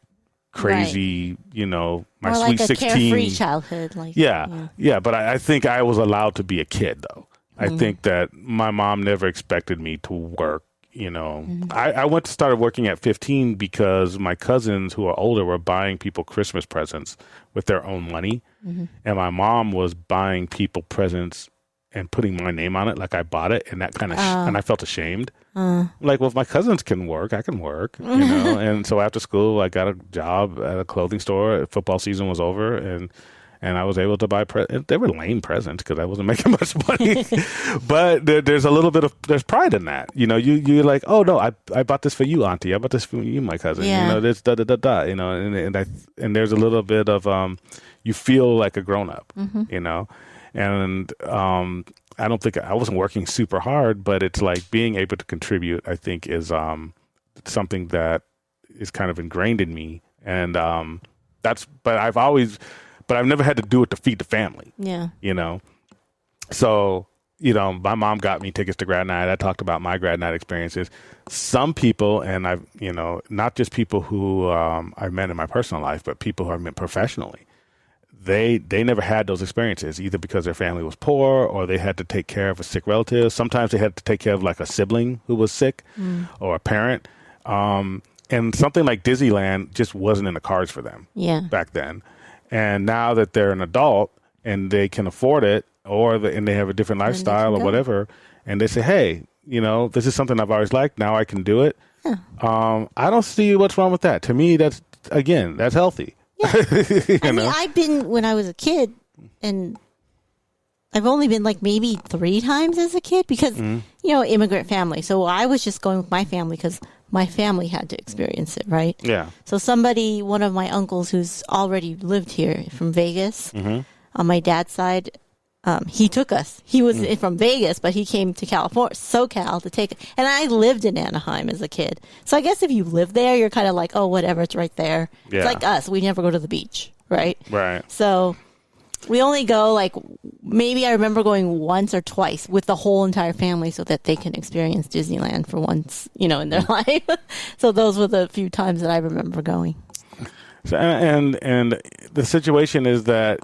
crazy, my more sweet like a 16 carefree childhood. But I think I was allowed to be a kid though. I think that my mom never expected me to work. I started working at 15 because my cousins who are older were buying people Christmas presents with their own money. And my mom was buying people presents and putting my name on it, like I bought it, and that kind of, and I felt ashamed. Like, well, if my cousins can work, I can work, you know? And so after school, I got a job at a clothing store. Football season was over, and I was able to buy they were lame presents because I wasn't making much money. But there's a little bit of there's pride in that. You know, you're like, oh no, I bought this for you, Auntie. I bought this for you, my cousin. Yeah. You know, this you know, and there's a little bit of you feel like a grown up. You know, and I don't think I wasn't working super hard, but it's like being able to contribute. I think is something that is kind of ingrained in me, and but I've never had to do it to feed the family. Yeah. You know? So, you know, my mom got me tickets to grad night. I talked about my grad night experiences. Some people, and I've, you know, not just people who I've met in my personal life, but people who I've met professionally, they never had those experiences, either because their family was poor or they had to take care of a sick relative. Sometimes they had to take care of like a sibling who was sick or a parent. And something like Disneyland just wasn't in the cards for them back then. And now that they're an adult and they can afford it, and they have a different lifestyle or whatever, and they say, hey, you know, this is something I've always liked. Now I can do it. Yeah. I don't see what's wrong with that. To me, that's healthy. Yeah. I mean, I've been, when I was a kid, and I've only been like maybe 3 times as a kid because, you know, immigrant family. So I was just going with my family because my family had to experience it, right? Yeah. So one of my uncles who's already lived here from Vegas, on my dad's side, he took us. He was from Vegas, but he came to California, SoCal, to take it. And I lived in Anaheim as a kid. So I guess if you live there, you're kind of like, oh, whatever, it's right there. Yeah. It's like us. We never go to the beach, right? Right. So we only go, like, maybe I remember going once or twice with the whole entire family so that they can experience Disneyland for once, you know, in their life. So those were the few times that I remember going. So, and the situation is that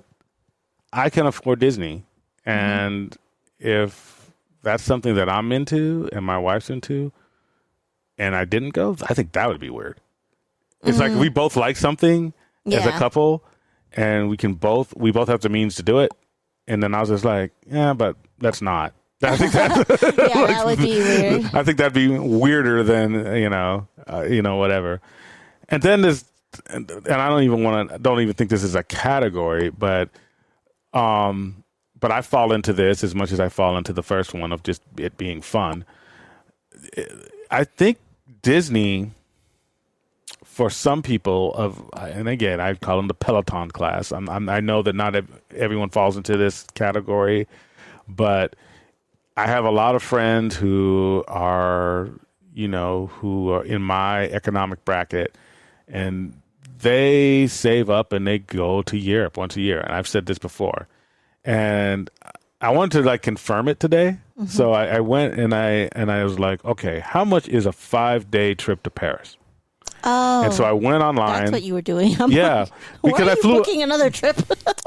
I can afford Disney. And if that's something that I'm into and my wife's into and I didn't go, I think that would be weird. It's like we both like something as a couple, and we both have the means to do it. And then I was just like, yeah, but that's not. I think that would be weird. I think that'd be weirder than whatever. And then there's, and I don't even think this is a category, but I fall into this as much as I fall into the first one of just it being fun. I think Disney, for some people, and again, I call them the Peloton class. I know that not everyone falls into this category, but I have a lot of friends who are in my economic bracket, and they save up and they go to Europe once a year. And I've said this before. And I wanted to confirm it today. So I went and I was like, okay, how much is a 5-day trip to Paris? Oh, and so I went online. That's what you were doing. Yeah, because I flew booking another trip.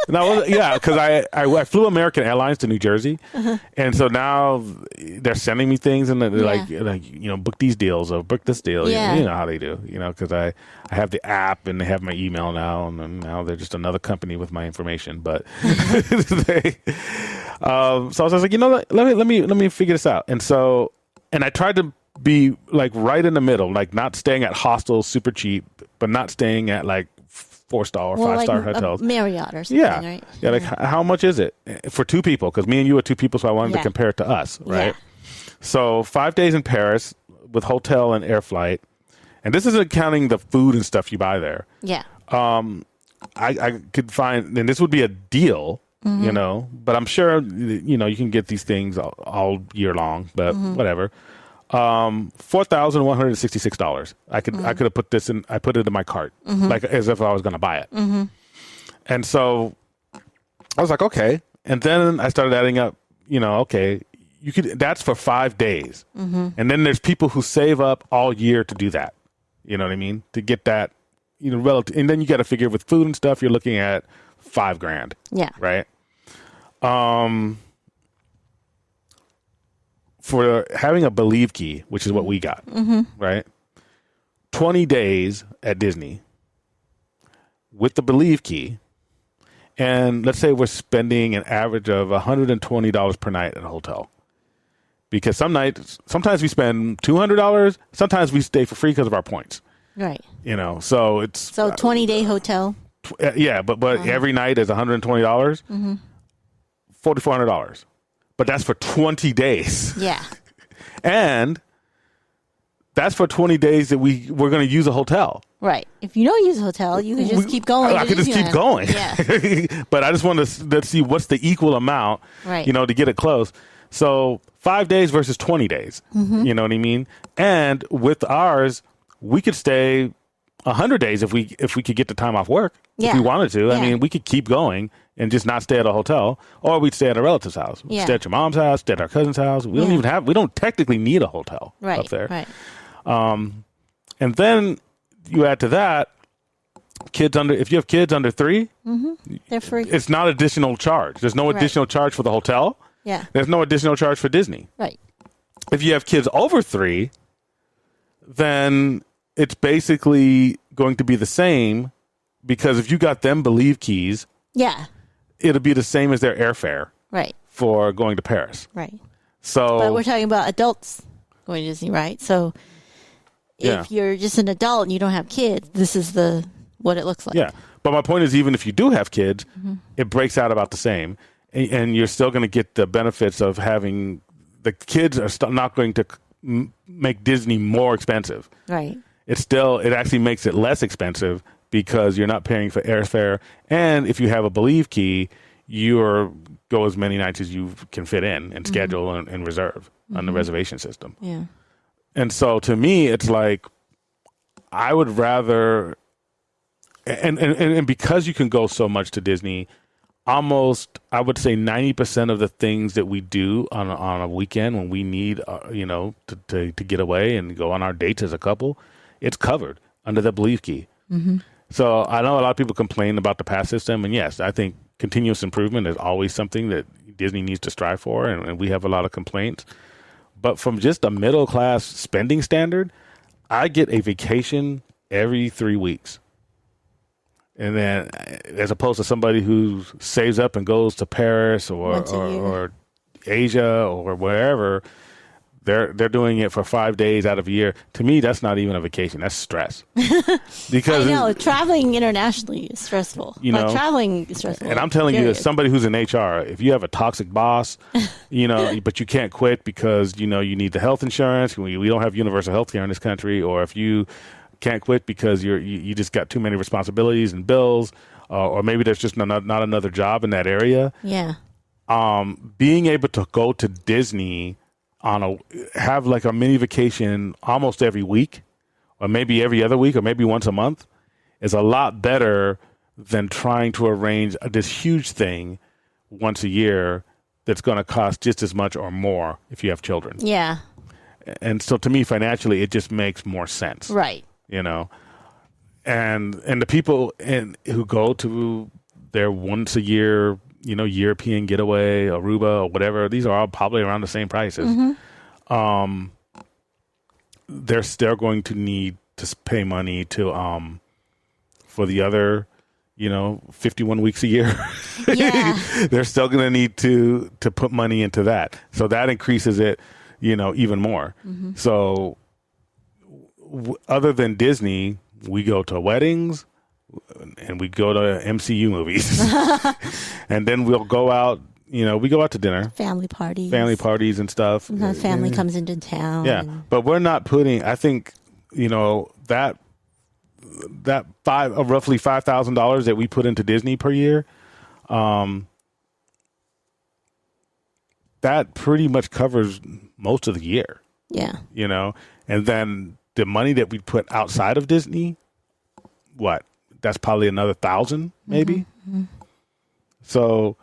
Because I flew American Airlines to New Jersey, and so now they're sending me things, and they're like book these deals or book this deal. Yeah. You know how they do. Because I have the app and they have my email now, and now they're just another company with my information. But so I was like, let me figure this out, and I tried to be right in the middle, not staying at hostels super cheap, but not staying at 4-star or 5-star hotels. Marriott or something, right? Yeah, how much is it for 2 people? Because me and you are 2 people, so I wanted to compare it to us, right? Yeah. So 5 days in Paris with hotel and air flight, and this isn't counting the food and stuff you buy there. Yeah. I could find, and this would be a deal, but I'm sure you can get these things all year long, but whatever. $4,166. I could have put this in. I put it in my cart, as if I was going to buy it. And so I was like, okay. And then I started adding up. Okay, you could. That's for 5 days. And then there's people who save up all year to do that. You know what I mean? To get that, relative. And then you got to figure with food and stuff. You're looking at $5,000. Yeah. Right. For having a Believe key, which is what we got, right? 20 days at Disney with the Believe key, And let's say we're spending an average of $120 per night at a hotel. Because sometimes we spend $200. Sometimes we stay for free because of our points. Right. So it's... So 20-day hotel. Yeah, but every night is $120. Mm-hmm. $4,400. But that's for 20 days. Yeah. And that's for 20 days that we're going to use a hotel. Right. If you don't use a hotel, you can just keep going. I can just keep going. Yeah. But I just want to let's see what's the equal amount, right. To get it close. So 5 days versus 20 days. Mm-hmm. You know what I mean? And with ours, we could stay 100 days if we could get the time off work. Yeah. If we wanted to. Yeah. I mean, we could keep going and just not stay at a hotel, or we'd stay at a relative's house. Yeah. Stay at your mom's house, stay at our cousin's house. We don't technically need a hotel up there. Right. And then you add to that if you have kids under 3, mm-hmm. They're free. It's not additional charge. There's no additional charge for the hotel. Yeah. There's no additional charge for Disney. Right. If you have kids over 3, then it's basically going to be the same, because if you got them Believe keys, yeah, it'll be the same as their airfare. Right. For going to Paris. Right. So, but we're talking about adults going to Disney, right? So if you're just an adult and you don't have kids, this is what it looks like. Yeah. But my point is, even if you do have kids, mm-hmm. it breaks out about the same. And you're still going to get the benefits of having the kids are not going to make Disney more expensive. Right. It actually makes it less expensive because you're not paying for airfare. And if you have a Believe key, you go as many nights as you can fit in and schedule mm-hmm. and reserve mm-hmm. on the reservation system. Yeah. And so to me, it's like, I would rather, and because you can go so much to Disney, almost, I would say 90% of the things that we do on a weekend when we need, to get away and go on our dates as a couple, it's covered under the Believe key. Mm-hmm. So I know a lot of people complain about the pass system, and yes, I think continuous improvement is always something that Disney needs to strive for, and we have a lot of complaints. But from just a middle class spending standard, I get a vacation every 3 weeks. And then, as opposed to somebody who saves up and goes to Paris or Asia or wherever, they're doing it for 5 days out of a year. To me, that's not even a vacation. That's stress. Because I know traveling internationally is stressful. Traveling is stressful. And I'm telling you, as somebody who's in HR, if you have a toxic boss, but you can't quit because you need the health insurance. We don't have universal health care in this country, or if you can't quit because you just got too many responsibilities and bills, or maybe there's just not another job in that area. Yeah. Being able to go to Disney have like a mini vacation almost every week, or maybe every other week, or maybe once a month, is a lot better than trying to arrange this huge thing once a year that's going to cost just as much or more if you have children. Yeah. And so to me, financially, it just makes more sense. Right. And the people who go to their once a year, European getaway, Aruba, or whatever, these are all probably around the same prices. Mm-hmm. They're still going to need to pay money for the other, 51 weeks a year. Yeah. They're still going to need to put money into that. So that increases it, even more. Mm-hmm. So other than Disney, we go to weddings and we go to MCU movies. And then we'll go out, we go out to dinner. Family parties and stuff. Sometimes family comes into town. Yeah. But we're not putting, I think, that roughly $5,000 that we put into Disney per year, that pretty much covers most of the year. Yeah. And then the money that we put outside of Disney, that's probably another $1,000 maybe. Mm-hmm. So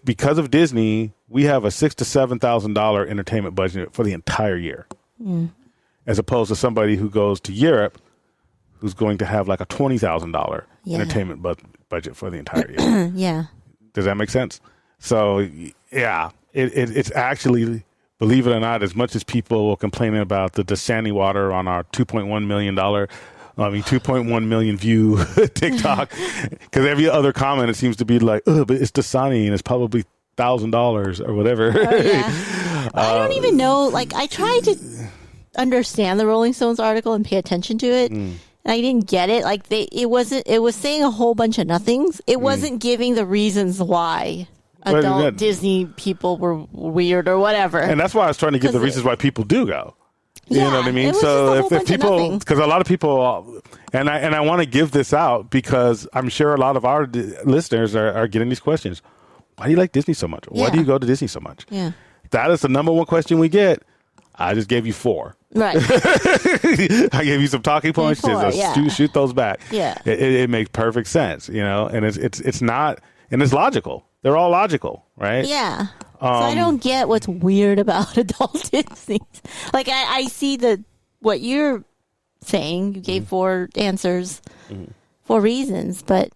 because of Disney, we have a $6,000 to $7,000 entertainment budget for the entire year. Mm. As opposed to somebody who goes to Europe, who's going to have like a $20,000 entertainment budget for the entire year. Yeah. Does that make sense? So yeah, it's actually, believe it or not, as much as people were complaining about the Dasani water on our $2.1 million I mean, 2.1 million view TikTok. Because every other comment, it seems to be like, oh, but it's Dasani and it's probably $1,000 or whatever. Oh, yeah. I don't even know. Like, I tried to understand the Rolling Stones article and pay attention to it. And I didn't get it. Like, it was saying a whole bunch of nothings. It wasn't giving the reasons why adult Disney people were weird or whatever. And that's why I was trying to give the reasons why people do go. You know what I mean? So if people, because a lot of people, and I want to give this out because I'm sure a lot of our listeners are getting these questions. Why do you like Disney so much? Why do you go to Disney so much? Yeah. That is the number one question we get. I just gave you 4. Right. I gave you some talking points. Shoot those back. Yeah. It makes perfect sense, you know, and it's not, and it's logical. They're all logical, right? Yeah. So I don't get what's weird about adult Disney. Like I see what you're saying. You gave 4 answers, 4 reasons, but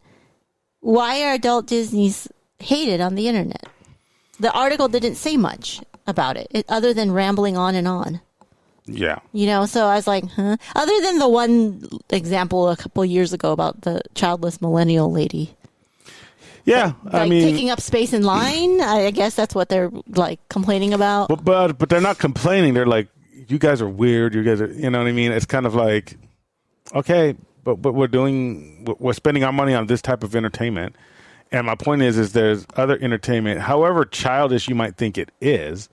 why are adult Disneys hated on the internet? The article didn't say much about it other than rambling on and on. Yeah. You know, so I was like, huh? Other than the one example a couple years ago about the childless millennial lady. Yeah, I mean, taking up space in line. I guess that's what they're like complaining about. But they're not complaining. They're like, you guys are weird. You guys are, you know what I mean? It's kind of like, okay, but we're spending our money on this type of entertainment. And my point is there's other entertainment, however childish you might think it is.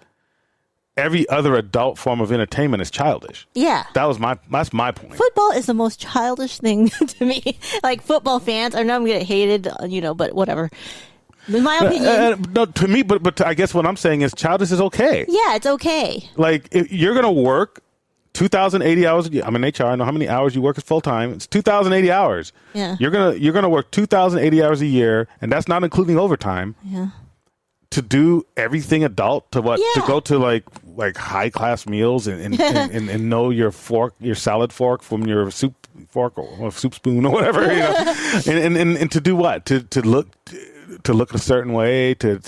Every other adult form of entertainment is childish. Yeah. That's my point. Football is the most childish thing to me. Like football fans, I know I'm going to get hated, you know, but whatever. In my opinion. No, to me, but I guess what I'm saying is childish is okay. Yeah, it's okay. Like if you're going to work 2,080 hours. I'm in HR. I know how many hours you work full time. It's 2,080 hours. Yeah. You're gonna work 2,080 hours a year, and that's not including overtime. Yeah. To do everything adult, to go to like high class meals and know your salad fork from your soup fork or soup spoon or whatever, you know, and to do what? To look a certain way, to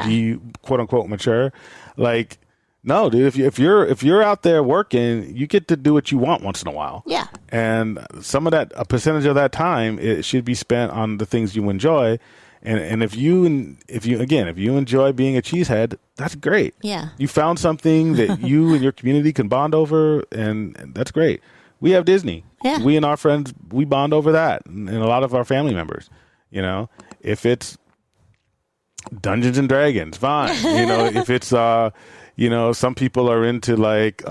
be quote unquote mature. Like, no, dude, if you're out there working, you get to do what you want once in a while. Yeah. And a percentage of that time, it should be spent on the things you enjoy. And if you enjoy being a cheesehead, that's great. Yeah. You found something that you and your community can bond over, and that's great. We have Disney. Yeah. We and our friends, we bond over that, and a lot of our family members. You know, if it's Dungeons and Dragons, fine. You know, if it's some people are into like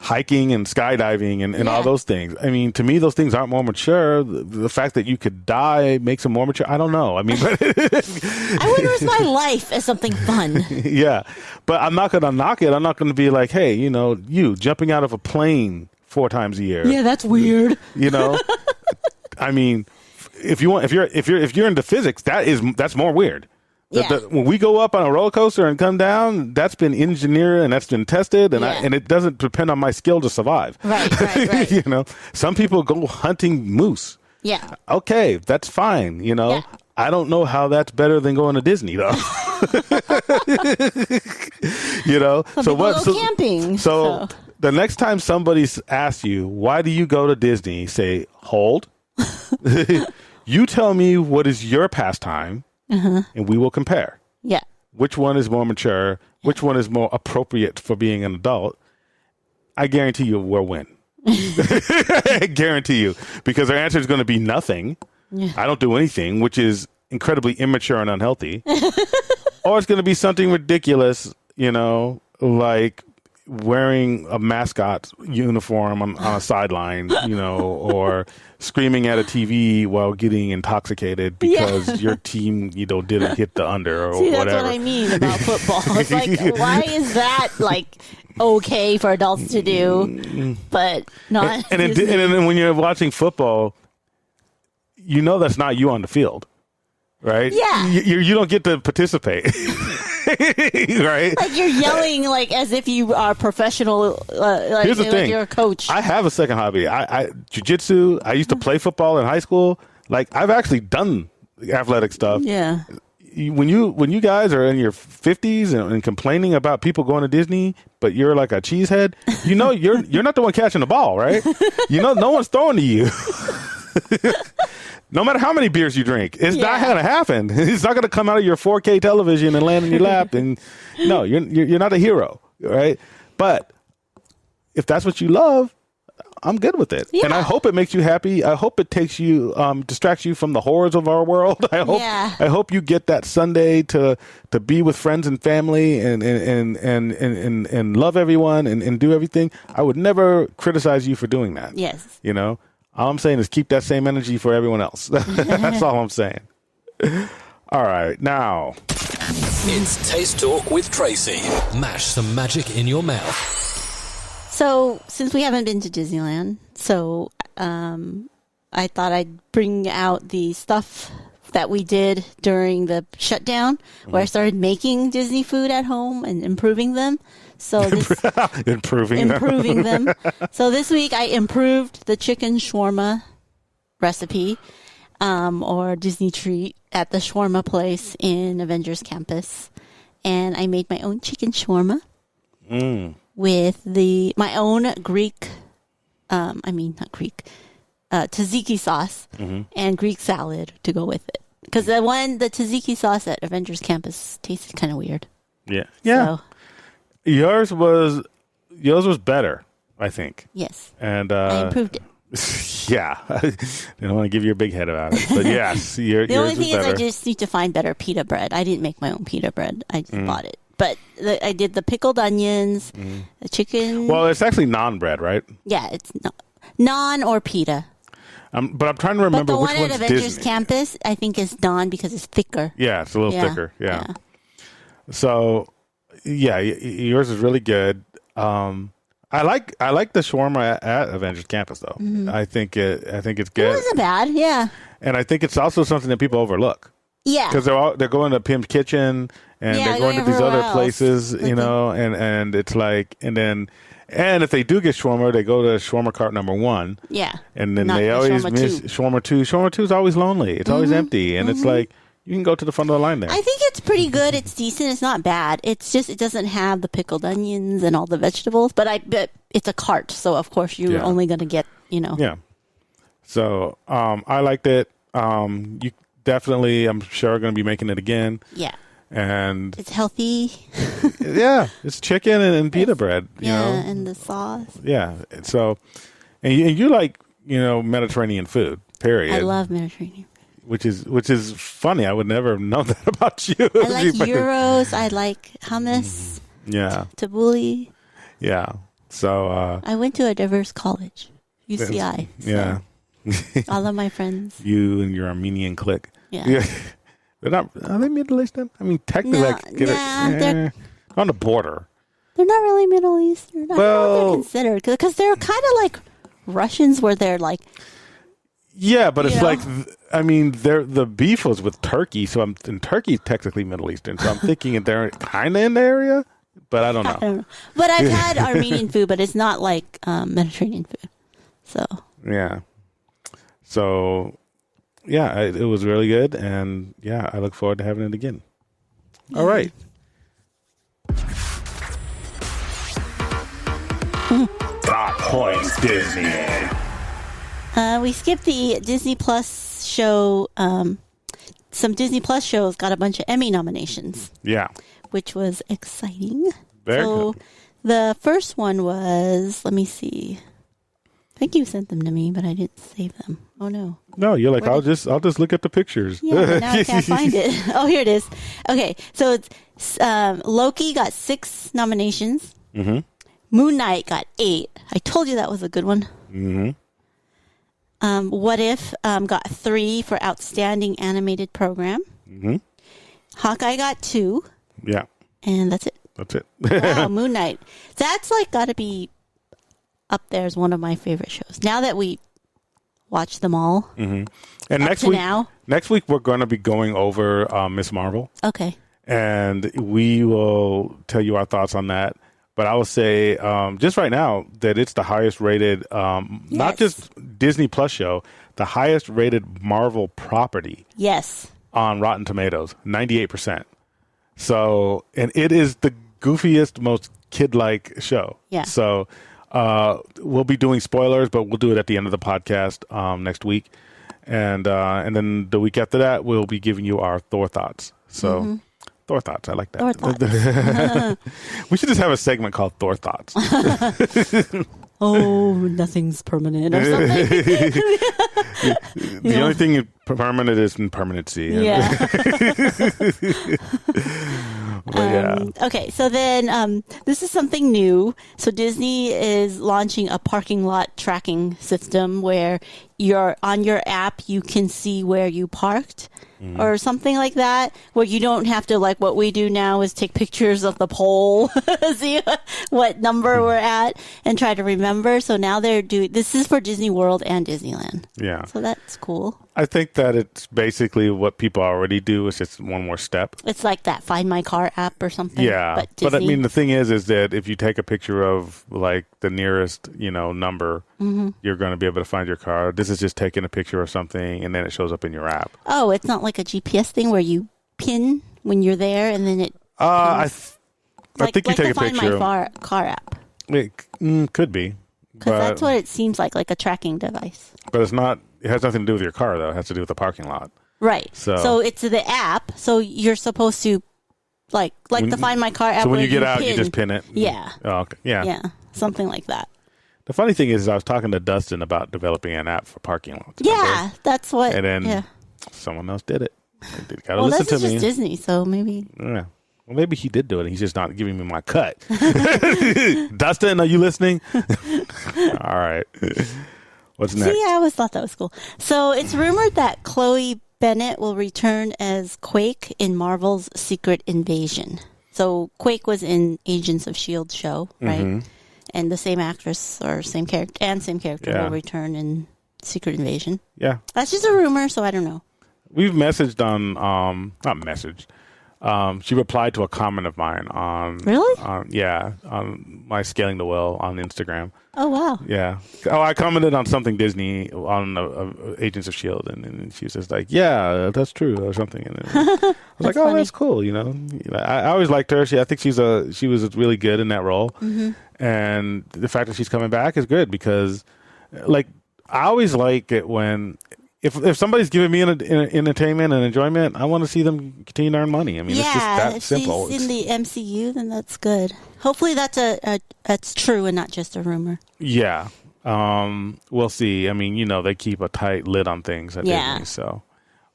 hiking and skydiving and all those things. I mean, to me, those things aren't more mature. The fact that you could die makes them more mature. I don't know. I mean, but I would risk my life as something fun. Yeah, but I'm not going to knock it. I'm not going to be like, hey, you know, you jumping out of a plane 4 times a year. Yeah, that's weird. You know, I mean, if you're into physics, that's more weird. Yeah. When we go up on a roller coaster and come down, that's been engineered and that's been tested, and it doesn't depend on my skill to survive. Right. You know, some people go hunting moose. Yeah. Okay, that's fine. You know, I don't know how that's better than going to Disney though. You know, some go camping. So the next time somebody asks you, why do you go to Disney? Say, hold. You tell me what is your pastime. And we will compare. Yeah. Which one is more mature? Which one is more appropriate for being an adult? I guarantee you we'll win. I guarantee you. Because our answer is going to be nothing. Yeah. I don't do anything, which is incredibly immature and unhealthy. Or it's going to be something ridiculous, you know, like wearing a mascot uniform on a sideline, you know, or screaming at a TV while getting intoxicated because your team, you know, didn't hit the under or whatever. That's what I mean about football. It's like, why is that like okay for adults to do, but not? And then when you're watching football, you know that's not you on the field, right? Yeah. You don't get to participate. Right? Like you're yelling like as if you are professional. Like, here's the thing. You're a coach. I have a second hobby. I jiu-jitsu. I used to play football in high school. Like I've actually done athletic stuff. Yeah. when you guys are in your 50s and complaining about people going to Disney, but you're like a cheesehead, you're not the one catching the ball, right? No one's throwing to you. No matter how many beers you drink, it's not going to happen. It's not going to come out of your 4K television and land in your lap. And no, you're not a hero, right? But if that's what you love, I'm good with it. Yeah. And I hope it makes you happy. I hope it takes you, distracts you from the horrors of our world. I hope you get that Sunday to be with friends and family and love everyone and do everything. I would never criticize you for doing that. Yes. All I'm saying is keep that same energy for everyone else. That's all I'm saying. All right. Now, it's Taste Talk with Tracy. Mash some magic in your mouth. So, since we haven't been to Disneyland, I thought I'd bring out the stuff that we did during the shutdown, where I started making Disney food at home and improving them. So improving them. So this week I improved the chicken shawarma recipe, or Disney treat at the shawarma place in Avengers Campus, and I made my own chicken shawarma. With my own Greek, tzatziki sauce and Greek salad to go with it. Because the tzatziki sauce at Avengers Campus tasted kind of weird. Yeah. So, yours was better, I think. Yes. And I improved it. Yeah. I don't want to give you a big head about it, but yes, yours the only thing is better. I just need to find better pita bread. I didn't make my own pita bread. I just bought it. But I did the pickled onions, the chicken. Well, it's actually naan bread, right? Yeah, it's naan or pita. But I'm trying to remember which one's Disney. But the one at Avengers Campus, I think, is naan because it's thicker. Yeah, it's a little thicker. Yeah. So, yours is really good. I like the shawarma at Avengers Campus, though. I think it's good. It wasn't bad. Yeah. And I think it's also something that people overlook. Yeah. Because they're going to Pim's Kitchen and they're going to these other places, and it's like, and if they do get shawarma, they go to shawarma cart number 1. Yeah. And then they always miss shawarma 2. Shawarma 2 is always lonely. It's always empty. And it's like, you can go to the front of the line there. I think it's pretty good. It's decent. It's not bad. It's just, it doesn't have the pickled onions and all the vegetables, but it's a cart. So of course you're only going to get, Yeah. So, I liked it. You definitely, I'm sure, are going to be making it again. Yeah. And it's healthy. Yeah, it's chicken and pita bread. You know, and the sauce. Yeah. So, and you like Mediterranean food. Period. I love Mediterranean food. Which is funny. I would never have known that about you. I like gyros. I like hummus. Yeah. Tabbouleh. Yeah. So I went to a diverse college, UCI. Yeah. All of my friends. You and your Armenian clique. Yeah. They're not. Are they Middle Eastern? I mean, technically, they're on the border. They're not really Middle Eastern. I don't know what they're considered because they're kind of like Russians, where they're like. Yeah, but it's like, I mean, the beef was with Turkey, so Turkey's technically Middle Eastern. So I'm thinking they're kind of in the area, but I don't know. I don't know. But I've had Armenian food, but it's not like Mediterranean food. So yeah. So. Yeah, it was really good, and yeah, I look forward to having it again. All right. Top Points Disney. We skipped the Disney Plus show. Some Disney Plus shows got a bunch of Emmy nominations. Yeah. Which was exciting. Very good. The first one was, let me see. I think you sent them to me, but I didn't save them. Oh no. No, you're like, I'll just look at the pictures. Yeah, but now I can't find it. Oh, here it is. Okay, so it's, Loki got 6 nominations. Mm-hmm. Moon Knight got 8. I told you that was a good one. Mm-hmm. What If got 3 for Outstanding Animated Program. Mm-hmm. Hawkeye got 2. Yeah. And that's it. That's it. Wow, Moon Knight. That's like got to be up there as one of my favorite shows. Now that we watch them all. Mm-hmm. And next week we're going to be going over Ms. Marvel. Okay. And we will tell you our thoughts on that. But I will say, just right now, that it's the highest rated, not just Disney Plus show, the highest rated Marvel property. Yes. on Rotten Tomatoes, 98%. So, and it is the goofiest, most kid-like show. Yeah. So, we'll be doing spoilers, but we'll do it at the end of the podcast next week, and then the week after that, we'll be giving you our Thor thoughts. So, Thor thoughts, I like that. Thor thoughts. We should just have a segment called Thor thoughts. Oh, nothing's permanent or something. The only thing permanent is impermanency. Yeah. Yeah. Okay, so then this is something new. So Disney is launching a parking lot tracking system where on your app you can see where you parked. Or something like that, where you don't have to, like what we do now is take pictures of the pole, see what number we're at, and try to remember. So now they're doing, this is for Disney World and Disneyland. Yeah. So that's cool. I think that it's basically what people already do. It's just one more step. It's like that Find My Car app or something. Yeah. But I mean, the thing is that if you take a picture of like the nearest, number, you're going to be able to find your car. This is just taking a picture of something and then it shows up in your app. Oh, it's not like a GPS thing where you pin when you're there and then it. I think you take a Find picture. My car app. It could be. Because that's what it seems like a tracking device. But it's not. It has nothing to do with your car, though. It has to do with the parking lot. Right. So it's the app. So you're supposed to, like the Find My Car app. So when where you get out, you just pin it. Yeah. Oh, okay. Yeah. Yeah. Something like that. The funny thing is, I was talking to Dustin about developing an app for parking lots. Yeah, that's what. And then someone else did it. Gotta Well, listen this to is me. just Disney, so maybe. Yeah. Well, maybe he did do it. He's just not giving me my cut. Dustin, are you listening? All right. What's next? See, I always thought that was cool. So it's rumored that Chloe Bennett will return as Quake in Marvel's Secret Invasion. So Quake was in Agents of S.H.I.E.L.D. show, right? And the same actress or same character will return in Secret Invasion. Yeah. That's just a rumor, so I don't know. We've messaged on, not messaged. She replied to a comment of mine on Really? on my Scaling the Well on Instagram. Oh wow! Yeah. Oh, I commented on something Disney on Agents of S.H.I.E.L.D. and she was just like, "Yeah, that's true," or something. And I was like, "Oh, funny. that's cool." I always liked her. I think she was really good in that role, and the fact that she's coming back is good because, like, I always like it when. If somebody's giving me entertainment and enjoyment, I want to see them continue to earn money. I mean, it's just that simple. If she's in the MCU, then that's good. Hopefully that's true and not just a rumor. Yeah. We'll see. I mean, they keep a tight lid on things at Disney. So,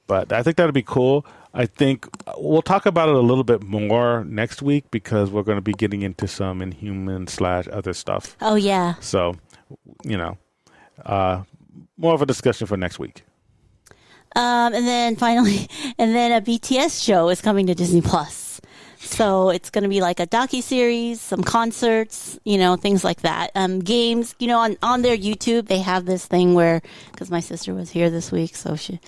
but I think that'd be cool. I think we'll talk about it a little bit more next week because we're going to be getting into some Inhuman / other stuff. Oh, yeah. So, more of a discussion for next week. And then finally, a BTS show is coming to Disney Plus. So it's going to be like a docuseries, some concerts, things like that. Games, on their YouTube, they have this thing where, because my sister was here this week, so she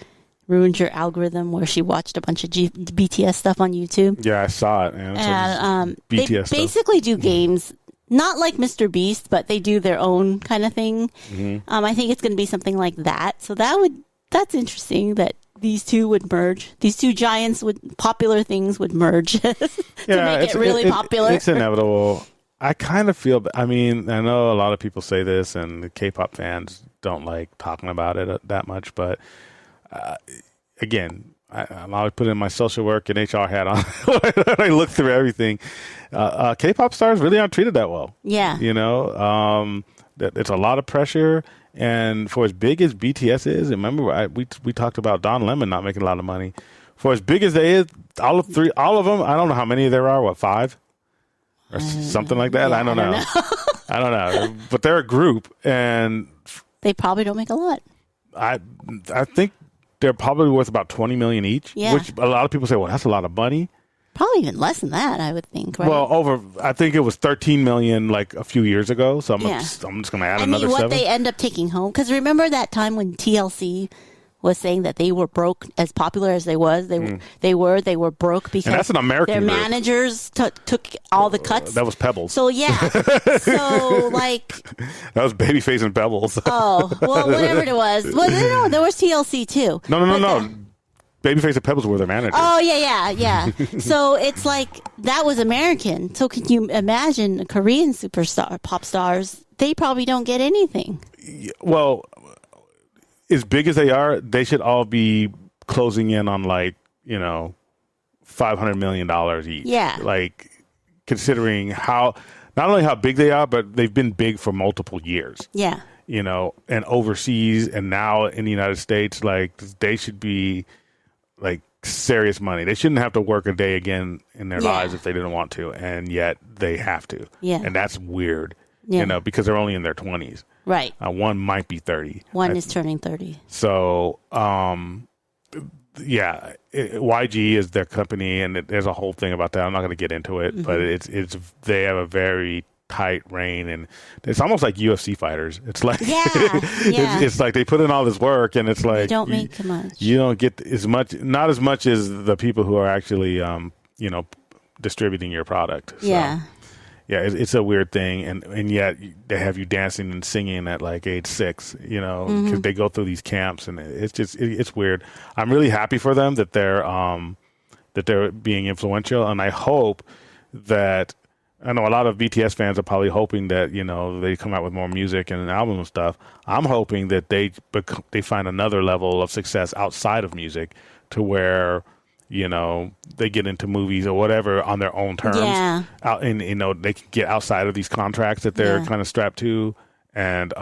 ruined your algorithm where she watched a bunch of BTS stuff on YouTube. Yeah, I saw it. Man. And BTS they stuff. basically do games. Not like Mr. Beast, but they do their own kind of thing. I think it's going to be something like that. So that's interesting that these two would merge. These two giants popular things would merge to make it really popular. It's inevitable. I kind of feel, I know a lot of people say this and the K-pop fans don't like talking about it that much, but again, I'm always putting my social work and HR hat on. I look through everything. K-pop stars really aren't treated that well. Yeah. It's a lot of pressure. And for as big as BTS is, remember we talked about Don Lemon not making a lot of money. For as big as they is, all of them, I don't know how many there are, 5? Or something like that? Yeah, I don't know. I don't know. But they're a group, and they probably don't make a lot. I think they're probably worth about $20 million each, which a lot of people say, well, that's a lot of money. Probably even less than that, I would think. Right? Well, I think it was $13 million like a few years ago. So I'm just going to add another 7. What they end up taking home, because remember that time when TLC was saying that they were broke, as popular as they was, they were broke because and that's an American their group. Managers took all the cuts. That was Pebbles. So so like that was Babyface and Pebbles. Oh well, whatever it was. Well, no, there was TLC too. No. Babyface and Pebbles were their managers. Oh, yeah. So it's like, that was American. So can you imagine Korean superstar, pop stars? They probably don't get anything. Well, as big as they are, they should all be closing in on like, $500 million each. Yeah. Like, considering not only how big they are, but they've been big for multiple years. Yeah. And overseas and now in the United States, like, they should be like serious money. They shouldn't have to work a day again in their lives if they didn't want to, and yet they have to. Yeah. And that's weird, Yeah. because they're only in their 20s. Right. One might be 30. One is turning 30. So, YG is their company, and there's a whole thing about that. I'm not going to get into it, but they have a very tight rein, and it's almost like UFC fighters. It's like it's like they put in all this work, and it's like you don't make much. You don't get not as much as the people who are actually distributing your product. So, it's a weird thing, and yet they have you dancing and singing at like age 6, because they go through these camps, and it's just it's weird. I'm really happy for them that they're being influential, and I hope that. I know a lot of BTS fans are probably hoping that they come out with more music and an album and stuff. I'm hoping that they find another level of success outside of music, to where they get into movies or whatever on their own terms. Yeah. And they can get outside of these contracts that they're kind of strapped to, and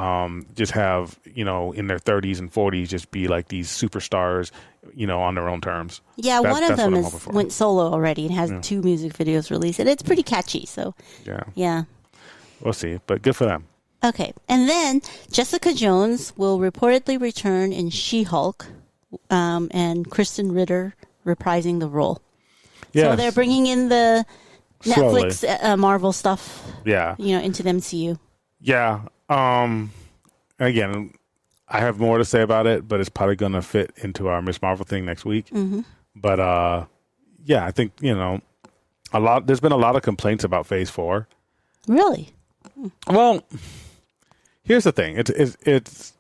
just have in their 30s and 40s just be like these superstars, on their own terms. Yeah, one of them went solo already and has 2 music videos released, and it's pretty catchy. So yeah, we'll see, but good for them. Okay, and then Jessica Jones will reportedly return in She-Hulk, and Kristen Ritter reprising the role. Yes. So they're bringing in the Netflix Marvel stuff. Yeah, into the MCU. Yeah. Again, I have more to say about it, but it's probably going to fit into our Miss Marvel thing next week. Mm-hmm. But I think there's been a lot of complaints about Phase 4. Really? Well, here's the thing: it's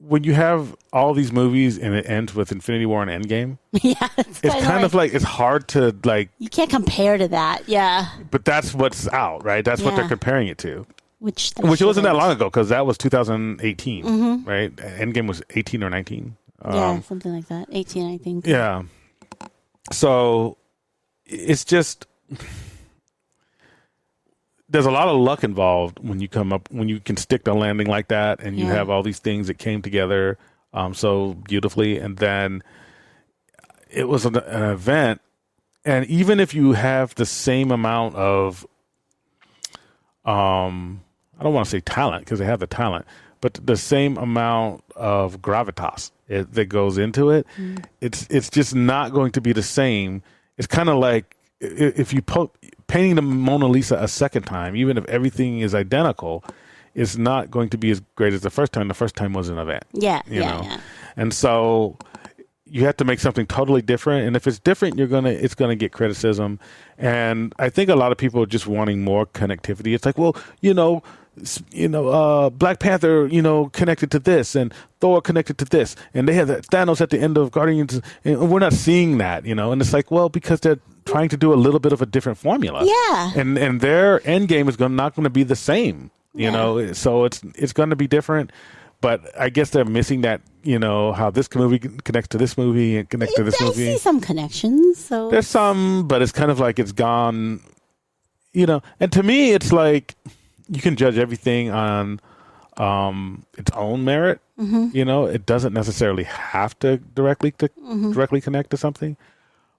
when you have all these movies and it ends with Infinity War and Endgame. Yeah, it's kind of like it's hard to like. You can't compare to that. Yeah. But that's what's out, right? That's what they're comparing it to. Which wasn't that long ago, because that was 2018, right? Endgame was 18 or 19. Something like that. 18, I think. Yeah. So it's just there's a lot of luck involved when you can stick the landing like that, and you have all these things that came together so beautifully, and then it was an event, and even if you have the same amount of I don't want to say talent, because they have the talent, but the same amount of gravitas that goes into it, it's just not going to be the same. It's kind of like if you painting the Mona Lisa a second time, even if everything is identical, it's not going to be as great as the first time. The first time was an event. Yeah. And so you have to make something totally different, and if it's different, it's gonna get criticism. And I think a lot of people are just wanting more connectivity. It's like, well, Black Panther, connected to this, and Thor connected to this, and they have Thanos at the end of Guardians, and we're not seeing that, and it's like, well, because they're trying to do a little bit of a different formula. Yeah. And their end game is not going to be the same, so it's going to be different. But I guess they're missing that, how this movie connects to this movie and connects to this movie. I see some connections. So there's some, but it's kind of like it's gone, And to me, it's like you can judge everything on its own merit. Mm-hmm. It doesn't necessarily have to directly connect to something.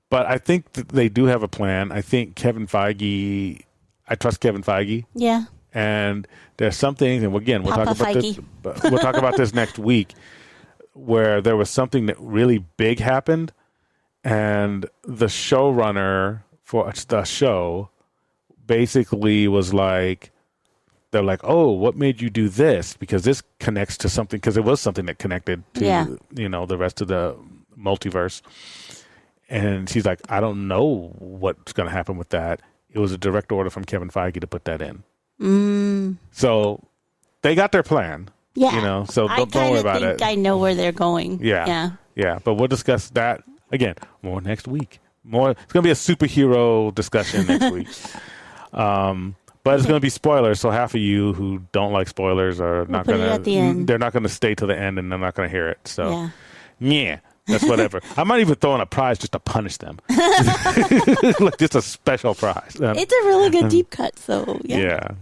But I think that they do have a plan. I think I trust Kevin Feige. Yeah. And there's some things, and again, we'll Papa talk about Feige. this. We'll talk about this next week, where there was something that really big happened, and the showrunner for the show basically was like, they're like, "Oh, what made you do this? Because this connects to something." Because it was something that connected to the rest of the multiverse. And she's like, "I don't know what's going to happen with that. It was a direct order from Kevin Feige to put that in." So they got their plan. Yeah. So don't worry about it. I know where they're going. Yeah. But we'll discuss that again, more next week. More. It's going to be a superhero discussion next week. But it's going to be spoilers, so half of you who don't like spoilers are not going to. They're not going to stay to the end, and they're not going to hear it. So, yeah, that's whatever. I might even throw in a prize just to punish them, like just a special prize. It's a really good deep cut. So yeah.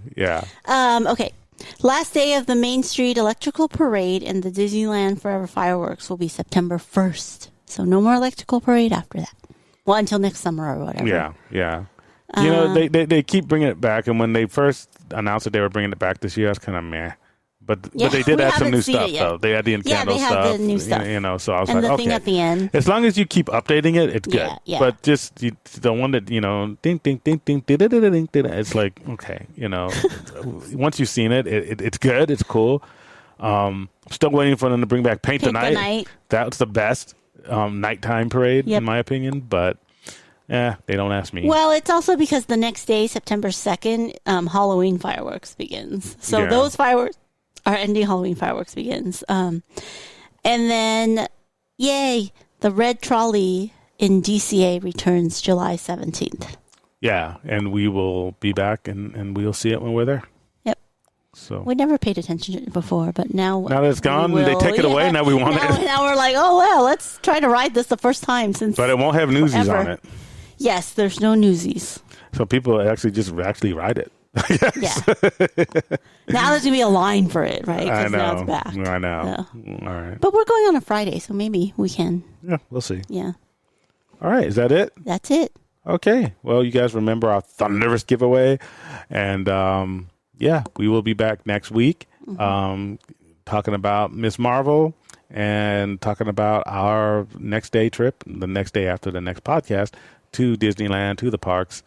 Okay. Last day of the Main Street Electrical Parade and the Disneyland Forever fireworks will be September 1st. So no more electrical parade after that. Well, until next summer or whatever. Yeah. You know, they keep bringing it back, and when they first announced that they were bringing it back this year, I was kind of meh. But they did add some new stuff, though. They had the Enchanto stuff. Yeah, they had the new stuff. You know, so I was and like, the okay. thing at the end. As long as you keep updating it, it's good. Yeah. But just the one that, you know, ding, ding, ding, ding, ding, ding, ding, ding, it's like, okay, you know, once you've seen it, it's good. It's cool. Still waiting for them to bring back Paint the Night. That's the best nighttime parade, in my opinion. But, they don't ask me. Well, it's also because the next day, September 2nd, Halloween fireworks begins. So those fireworks are ending. Halloween fireworks begins. And then, yay, the red trolley in DCA returns July 17th. Yeah, and we will be back, and we'll see it when we're there. Yep. So we never paid attention to it before, but now that it's gone, they take it away. Now we want it. Now we're like, oh well, let's try to ride this the first time since. But it won't have Newsies forever. on it. Yes, there's no Newsies. So people actually ride it. Yeah. Now there's gonna be a line for it, right? I know. Now it's back. I know. So. All right. But we're going on a Friday, so maybe we can. Yeah, we'll see. Yeah. All right. Is that it? That's it. Okay. Well, you guys remember our Thunderous giveaway, and we will be back next week, talking about Ms. Marvel and talking about our next day trip, the next day after the next podcast, to Disneyland, to the parks.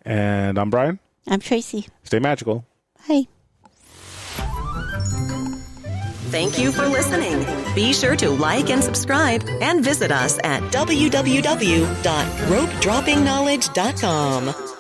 And I'm Brian. I'm Tracy. Stay magical. Bye. Thank you for listening. Be sure to like and subscribe and visit us at www.ropedroppingknowledge.com.